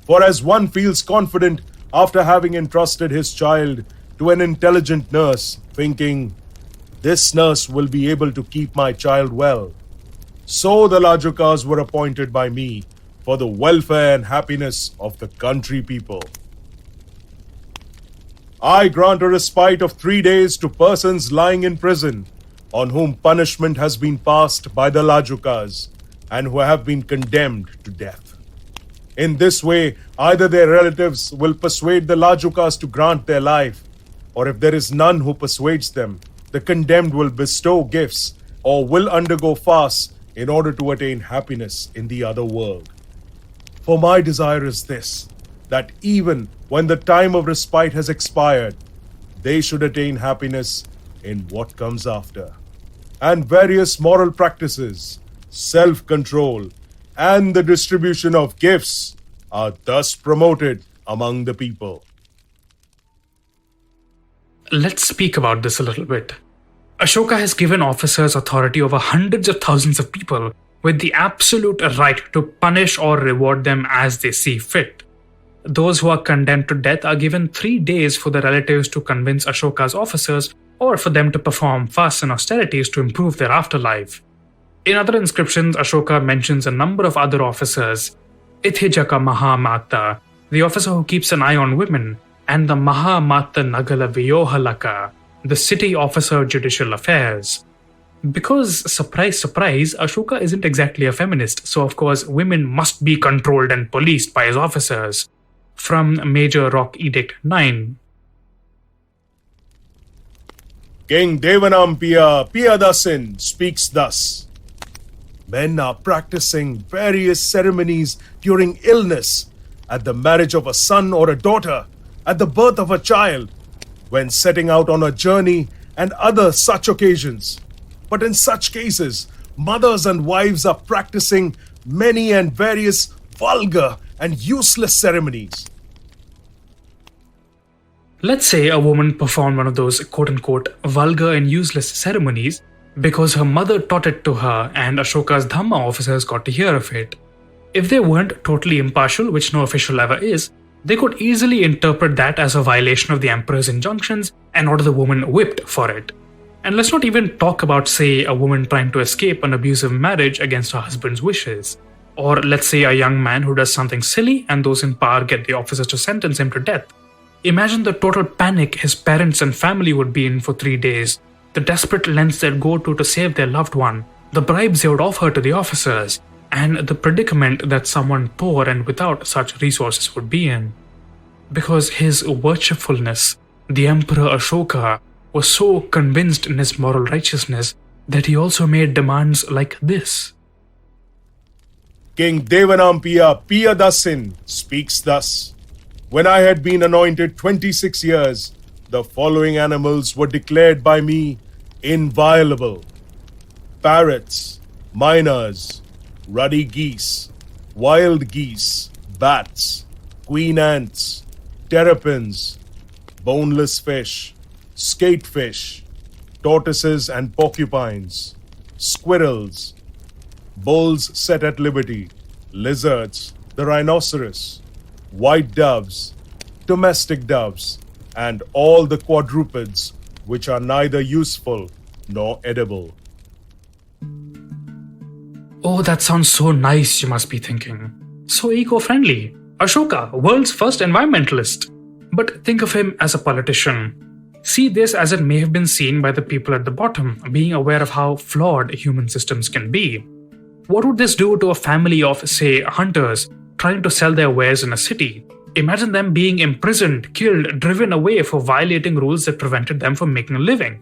For as one feels confident after having entrusted his child to an intelligent nurse, thinking, this nurse will be able to keep my child well, so the Lajukas were appointed by me for the welfare and happiness of the country people. I grant a respite of 3 days to persons lying in prison, on whom punishment has been passed by the Lajukas, and who have been condemned to death. In this way, either their relatives will persuade the Lajukas to grant their life, or if there is none who persuades them, the condemned will bestow gifts or will undergo fasts in order to attain happiness in the other world. For my desire is this, that even when the time of respite has expired, they should attain happiness in what comes after. And various moral practices, self-control, and the distribution of gifts are thus promoted among the people. Let's speak about this a little bit. Ashoka has given officers authority over hundreds of thousands of people with the absolute right to punish or reward them as they see fit. Those who are condemned to death are given 3 days for the relatives to convince Ashoka's officers or for them to perform fasts and austerities to improve their afterlife. In other inscriptions, Ashoka mentions a number of other officers: Ithijaka Mahamata, the officer who keeps an eye on women, and the Mahamata Nagala Vyohalaka, the city officer of judicial affairs. Because, surprise, surprise, Ashoka isn't exactly a feminist, so of course women must be controlled and policed by his officers. From Major Rock Edict 9. King Devanampiya Piyadasin speaks thus. Men are practicing various ceremonies during illness, at the marriage of a son or a daughter, at the birth of a child, when setting out on a journey, and other such occasions. But in such cases, mothers and wives are practicing many and various vulgar and useless ceremonies. Let's say a woman performed one of those quote-unquote vulgar and useless ceremonies because her mother taught it to her and Ashoka's Dhamma officers got to hear of it. If they weren't totally impartial, which no official ever is, they could easily interpret that as a violation of the emperor's injunctions and order the woman whipped for it. And let's not even talk about, say, a woman trying to escape an abusive marriage against her husband's wishes. Or let's say a young man who does something silly and those in power get the officers to sentence him to death. Imagine the total panic his parents and family would be in for 3 days, the desperate lengths they'd go to save their loved one, the bribes they would offer to the officers, and the predicament that someone poor and without such resources would be in. Because his worshipfulness, the Emperor Ashoka, was so convinced in his moral righteousness that he also made demands like this. King Devanampiya Piyadasin speaks thus. When I had been anointed 26 years, the following animals were declared by me inviolable: parrots, miners, ruddy geese, wild geese, bats, queen ants, terrapins, boneless fish, skatefish, tortoises and porcupines, squirrels, bulls set at liberty, lizards, the rhinoceros, white doves, domestic doves, and all the quadrupeds which are neither useful nor edible. Oh, that sounds so nice, you must be thinking. So eco-friendly. Ashoka, world's first environmentalist. But think of him as a politician. See this as it may have been seen by the people at the bottom, being aware of how flawed human systems can be. What would this do to a family of, say, hunters trying to sell their wares in a city? Imagine them being imprisoned, killed, driven away for violating rules that prevented them from making a living.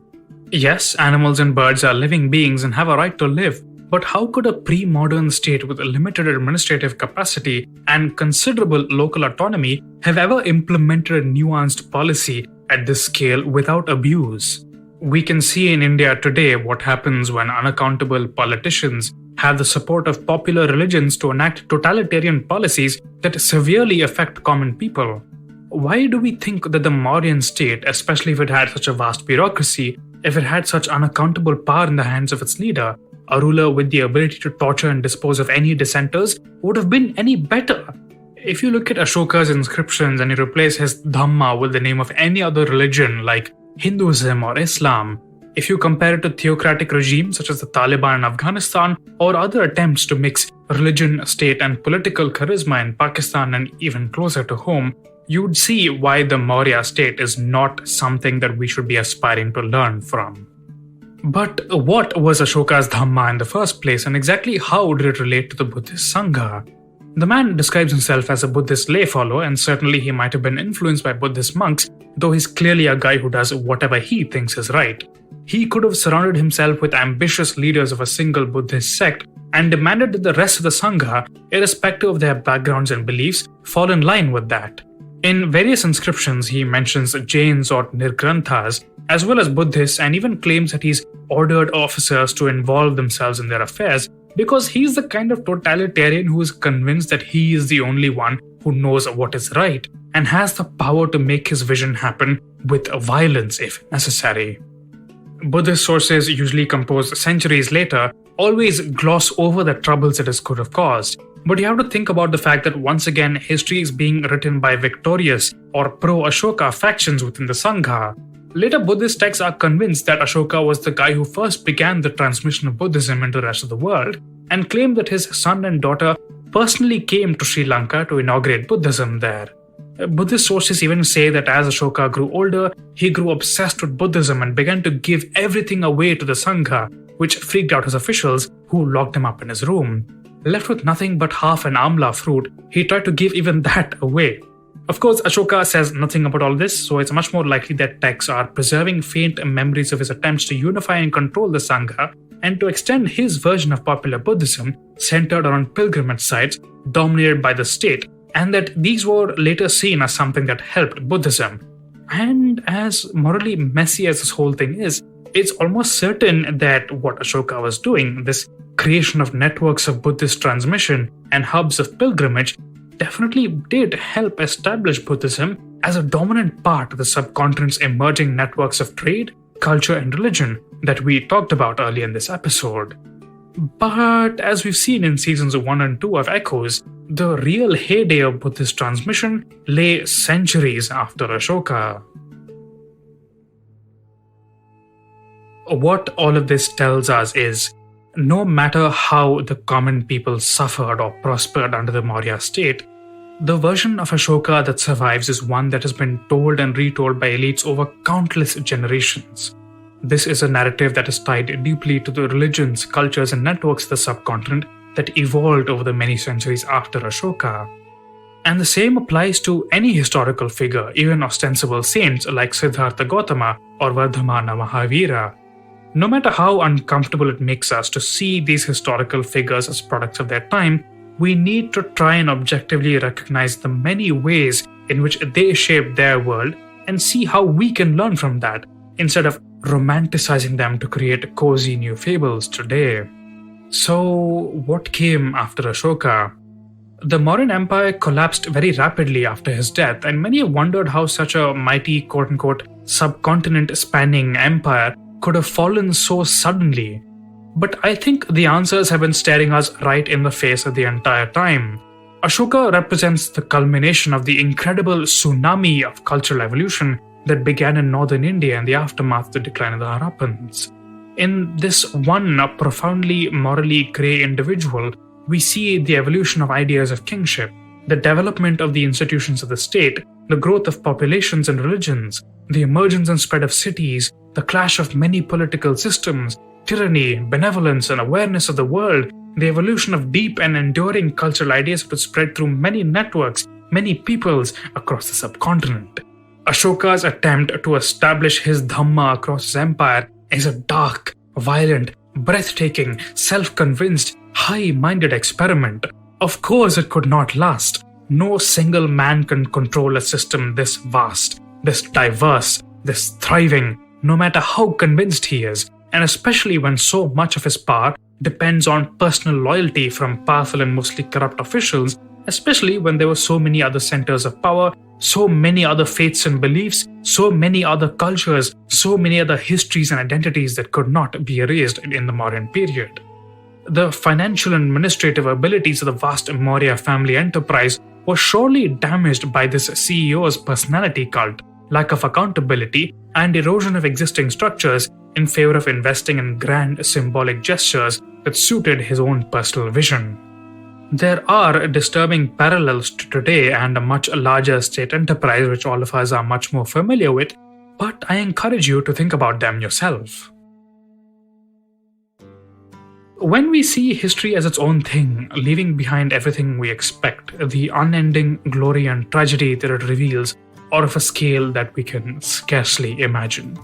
Yes, animals and birds are living beings and have a right to live, but how could a pre-modern state with a limited administrative capacity and considerable local autonomy have ever implemented a nuanced policy at this scale without abuse? We can see in India today what happens when unaccountable politicians have the support of popular religions to enact totalitarian policies that severely affect common people. Why do we think that the Mauryan state, especially if it had such a vast bureaucracy, if it had such unaccountable power in the hands of its leader, a ruler with the ability to torture and dispose of any dissenters, would have been any better? If you look at Ashoka's inscriptions and you replace his Dhamma with the name of any other religion like Hinduism or Islam, if you compare it to theocratic regimes such as the Taliban in Afghanistan or other attempts to mix religion, state and political charisma in Pakistan and even closer to home, you'd see why the Maurya state is not something that we should be aspiring to learn from. But what was Ashoka's Dhamma in the first place, and exactly how did it relate to the Buddhist Sangha? The man describes himself as a Buddhist lay follower, and certainly he might have been influenced by Buddhist monks, though he's clearly a guy who does whatever he thinks is right. He could have surrounded himself with ambitious leaders of a single Buddhist sect and demanded that the rest of the Sangha, irrespective of their backgrounds and beliefs, fall in line with that. In various inscriptions, he mentions Jains or Nirgranthas, as well as Buddhists, and even claims that he's ordered officers to involve themselves in their affairs because he's the kind of totalitarian who is convinced that he is the only one who knows what is right and has the power to make his vision happen with violence if necessary. Buddhist sources, usually composed centuries later, always gloss over the troubles that this could have caused. But you have to think about the fact that once again, history is being written by victorious or pro-Ashoka factions within the Sangha. Later Buddhist texts are convinced that Ashoka was the guy who first began the transmission of Buddhism into the rest of the world, and claim that his son and daughter personally came to Sri Lanka to inaugurate Buddhism there. Buddhist sources even say that as Ashoka grew older, he grew obsessed with Buddhism and began to give everything away to the Sangha, which freaked out his officials, who locked him up in his room. Left with nothing but half an amla fruit, he tried to give even that away. Of course, Ashoka says nothing about all this, so it's much more likely that texts are preserving faint memories of his attempts to unify and control the Sangha and to extend his version of popular Buddhism centered around pilgrimage sites dominated by the state, and that these were later seen as something that helped Buddhism. And as morally messy as this whole thing is, it's almost certain that what Ashoka was doing, this creation of networks of Buddhist transmission and hubs of pilgrimage, definitely did help establish Buddhism as a dominant part of the subcontinent's emerging networks of trade, culture, and religion that we talked about earlier in this episode. But as we've seen in seasons 1 and 2 of Echoes, the real heyday of Buddhist transmission lay centuries after Ashoka. What all of this tells us is, no matter how the common people suffered or prospered under the Maurya state, the version of Ashoka that survives is one that has been told and retold by elites over countless generations. This is a narrative that is tied deeply to the religions, cultures, and networks of the subcontinent that evolved over the many centuries after Ashoka. And the same applies to any historical figure, even ostensible saints like Siddhartha Gautama or Vardhamana Mahavira. No matter how uncomfortable it makes us to see these historical figures as products of their time, we need to try and objectively recognize the many ways in which they shaped their world and see how we can learn from that, instead of romanticizing them to create cozy new fables today. So, what came after Ashoka? The Mauryan Empire collapsed very rapidly after his death, and many have wondered how such a mighty quote-unquote subcontinent spanning empire could have fallen so suddenly. But I think the answers have been staring us right in the face the entire time. Ashoka represents the culmination of the incredible tsunami of cultural evolution that began in northern India in the aftermath of the decline of the Harappans. In this one profoundly morally grey individual, we see the evolution of ideas of kingship, the development of the institutions of the state, the growth of populations and religions, the emergence and spread of cities, the clash of many political systems, tyranny, benevolence, and awareness of the world, the evolution of deep and enduring cultural ideas that would spread through many networks, many peoples across the subcontinent. Ashoka's attempt to establish his Dhamma across his empire is a dark, violent, breathtaking, self-convinced, high-minded experiment. Of course, it could not last. No single man can control a system this vast, this diverse, this thriving, no matter how convinced he is, and especially when so much of his power depends on personal loyalty from powerful and mostly corrupt officials, especially when there were so many other centers of power, so many other faiths and beliefs, so many other cultures, so many other histories and identities that could not be erased in the Mauryan period. The financial and administrative abilities of the vast Maurya family enterprise were surely damaged by this CEO's personality cult, lack of accountability, and erosion of existing structures in favor of investing in grand symbolic gestures that suited his own personal vision. There are disturbing parallels to today and a much larger state enterprise which all of us are much more familiar with, but I encourage you to think about them yourself. When we see history as its own thing, leaving behind everything we expect, the unending glory and tragedy that it reveals are of a scale that we can scarcely imagine.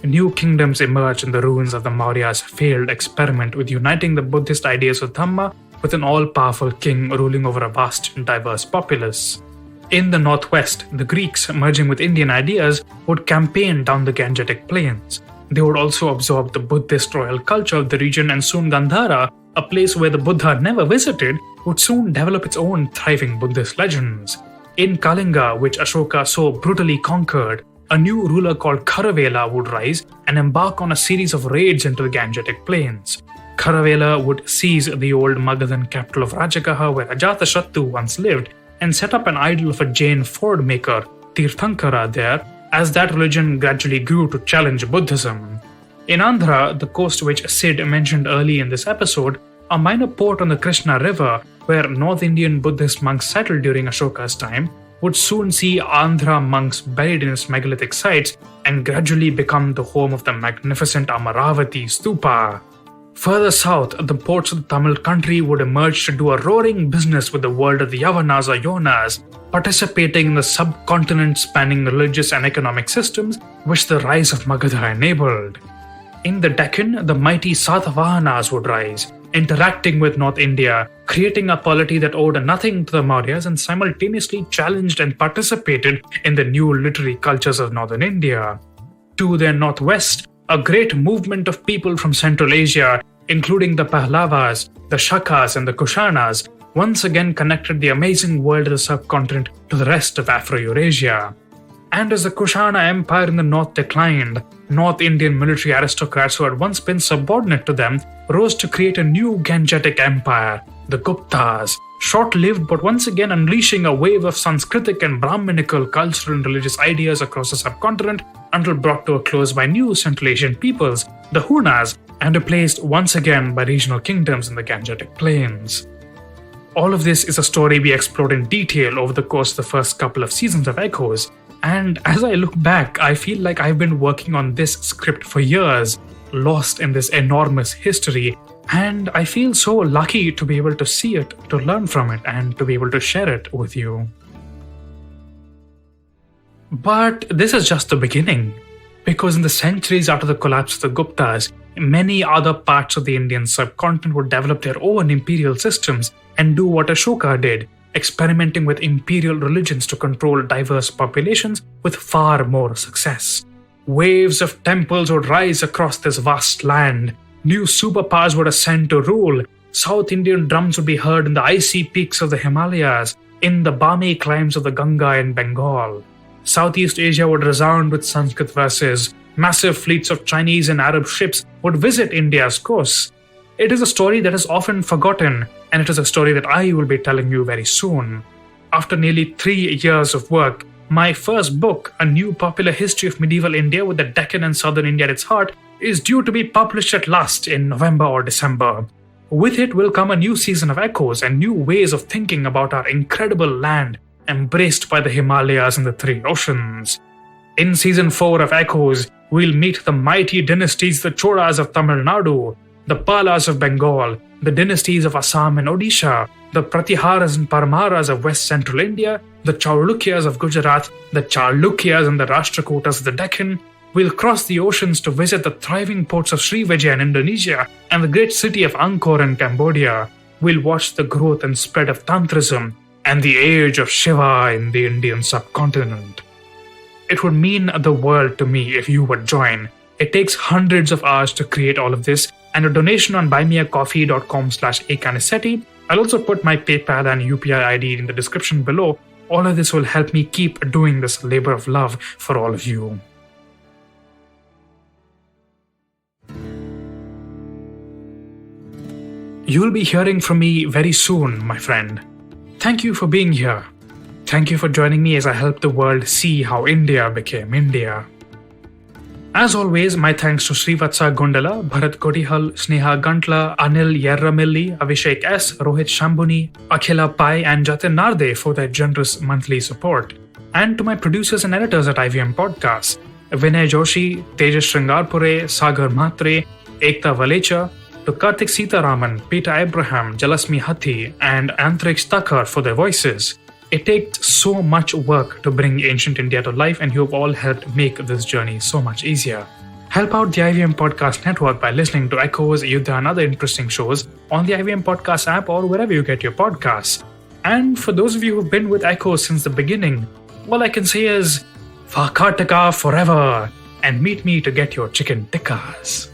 New kingdoms emerge in the ruins of the Maurya's failed experiment with uniting the Buddhist ideas of Dhamma with an all-powerful king ruling over a vast and diverse populace. In the northwest, the Greeks, merging with Indian ideas, would campaign down the Gangetic plains. They would also absorb the Buddhist royal culture of the region, and soon Gandhara, a place where the Buddha never visited, would soon develop its own thriving Buddhist legends. In Kalinga, which Ashoka so brutally conquered, a new ruler called Kharavela would rise and embark on a series of raids into the Gangetic plains. Kharavela would seize the old Magadhan capital of Rajagaha where Ajatashattu once lived and set up an idol of a Jain ford maker, Tirthankara, there, as that religion gradually grew to challenge Buddhism. In Andhra, the coast which Sid mentioned early in this episode, a minor port on the Krishna River where North Indian Buddhist monks settled during Ashoka's time, would soon see Andhra monks buried in its megalithic sites and gradually become the home of the magnificent Amaravati Stupa. Further south, the ports of the Tamil country would emerge to do a roaring business with the world of the Yavanas or Yonas, participating in the subcontinent spanning religious and economic systems which the rise of Magadha enabled. In the Deccan, the mighty Satavahanas would rise, interacting with North India, creating a polity that owed nothing to the Mauryas and simultaneously challenged and participated in the new literary cultures of northern India. To their northwest, a great movement of people from Central Asia, including the Pahlavas, the Shakas, and the Kushanas, once again connected the amazing world of the subcontinent to the rest of Afro-Eurasia. And as the Kushana Empire in the north declined, North Indian military aristocrats who had once been subordinate to them rose to create a new Gangetic empire, the Guptas, short-lived but once again unleashing a wave of Sanskritic and Brahminical cultural and religious ideas across the subcontinent until brought to a close by new Central Asian peoples, the Hunas, and replaced once again by regional kingdoms in the Gangetic plains. All of this is a story we explored in detail over the course of the first couple of seasons of Echoes, and as I look back, I feel like I've been working on this script for years, lost in this enormous history, and I feel so lucky to be able to see it, to learn from it, and to be able to share it with you. But this is just the beginning, because in the centuries after the collapse of the Guptas, many other parts of the Indian subcontinent would develop their own imperial systems and do what Ashoka did, experimenting with imperial religions to control diverse populations with far more success. Waves of temples would rise across this vast land, new superpowers would ascend to rule, South Indian drums would be heard in the icy peaks of the Himalayas, in the balmy climes of the Ganga in Bengal. Southeast Asia would resound with Sanskrit verses. Massive fleets of Chinese and Arab ships would visit India's coasts. It is a story that is often forgotten, and it is a story that I will be telling you very soon. After nearly 3 years of work, my first book, A New Popular History of Medieval India with the Deccan and Southern India at its heart, is due to be published at last in November or December. With it will come a new season of echoes and new ways of thinking about our incredible land embraced by the Himalayas and the 3 oceans. In season 4 of Echoes, we'll meet the mighty dynasties, the Cholas of Tamil Nadu, the Palas of Bengal, the dynasties of Assam and Odisha, the Pratiharas and Paramaras of West Central India, the Chaulukyas of Gujarat, the Chalukyas and the Rashtrakutas of the Deccan. We'll cross the oceans to visit the thriving ports of Srivijaya in Indonesia and the great city of Angkor in Cambodia. We'll watch the growth and spread of Tantrism and the age of Shiva in the Indian subcontinent. It would mean the world to me if you would join. It takes hundreds of hours to create all of this, and a donation on buymeacoffee.com/akanisetti. I'll also put my PayPal and UPI ID in the description below. All of this will help me keep doing this labor of love for all of you. You'll be hearing from me very soon, my friend. Thank you for being here. Thank you for joining me as I help the world see how India became India. As always, my thanks to Srivatsa Gondala, Bharat Kodihal, Sneha Gantla, Anil Yerramilli, Abhishek S, Rohit Shambuni, Akhila Pai and Jatin Narde for their generous monthly support. And to my producers and editors at IVM Podcasts, Vinay Joshi, Tejas Shringarpure, Sagar Mhatre, Ekta Valecha, to Karthik Sitaraman, Peter Abraham, Jalasmi Hathi, and Antrix Thakkar for their voices. It takes so much work to bring ancient India to life, and you have all helped make this journey so much easier. Help out the IVM Podcast Network by listening to Echoes, Yuddha, and other interesting shows on the IVM Podcast app or wherever you get your podcasts. And for those of you who've been with Echoes since the beginning, all I can say is, Fakataka forever, and meet me to get your chicken tikkas.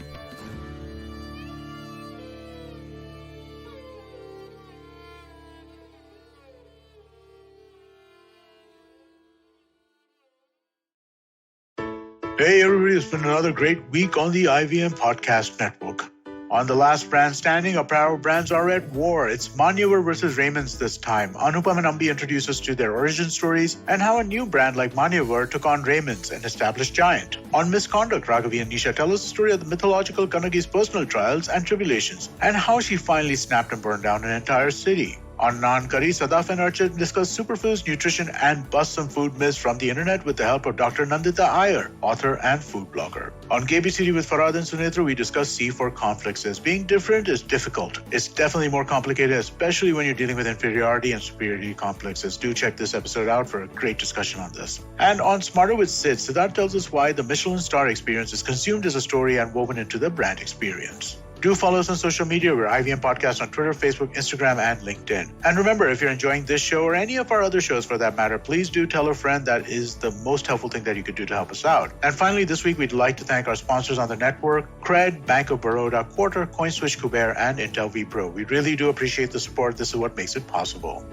Hey everybody, it's been another great week on the IVM Podcast Network. On the last brand standing, apparel brands are at war. It's Manyavar versus Raymond's this time. Anupam and Ambi introduce us to their origin stories and how a new brand like Manyavar took on Raymond's, an established giant. On Misconduct, Raghavi and Nisha tell us the story of the mythological Kannagi's personal trials and tribulations and how she finally snapped and burned down an entire city. On Naan Curry, Sadaf and Archit discuss superfoods, nutrition, and bust some food myths from the internet with the help of Dr. Nandita Iyer, author and food blogger. On KBCD with Farad and Sunitra, we discuss C4 conflicts as being different is difficult. It's definitely more complicated, especially when you're dealing with inferiority and superiority complexes. Do check this episode out for a great discussion on this. And on Smarter with Sid, Siddharth tells us why the Michelin star experience is consumed as a story and woven into the brand experience. Do follow us on social media. We're IVM Podcast on Twitter, Facebook, Instagram, and LinkedIn. And remember, if you're enjoying this show or any of our other shows for that matter, please do tell a friend. That is the most helpful thing that you could do to help us out. And finally, this week, we'd like to thank our sponsors on the network, Cred, Bank of Baroda, Quarter, CoinSwitch, Kuber, and Intel vPro. We really do appreciate the support. This is what makes it possible.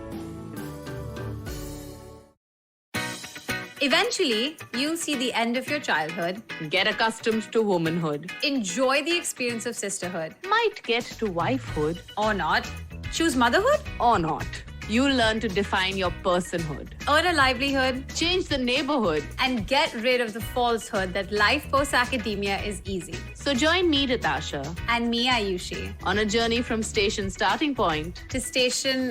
Eventually, you'll see the end of your childhood. Get accustomed to womanhood. Enjoy the experience of sisterhood. Might get to wifehood. Or not. Choose motherhood. Or not. You'll learn to define your personhood. Earn a livelihood. Change the neighborhood. And get rid of the falsehood that life post-academia is easy. So join me, Natasha. And me, Ayushi. On a journey from station starting point. To station,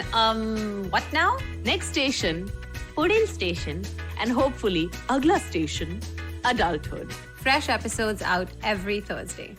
what now? Next station, Pudin station. And hopefully, Agla station, adulthood. Fresh episodes out every Thursday.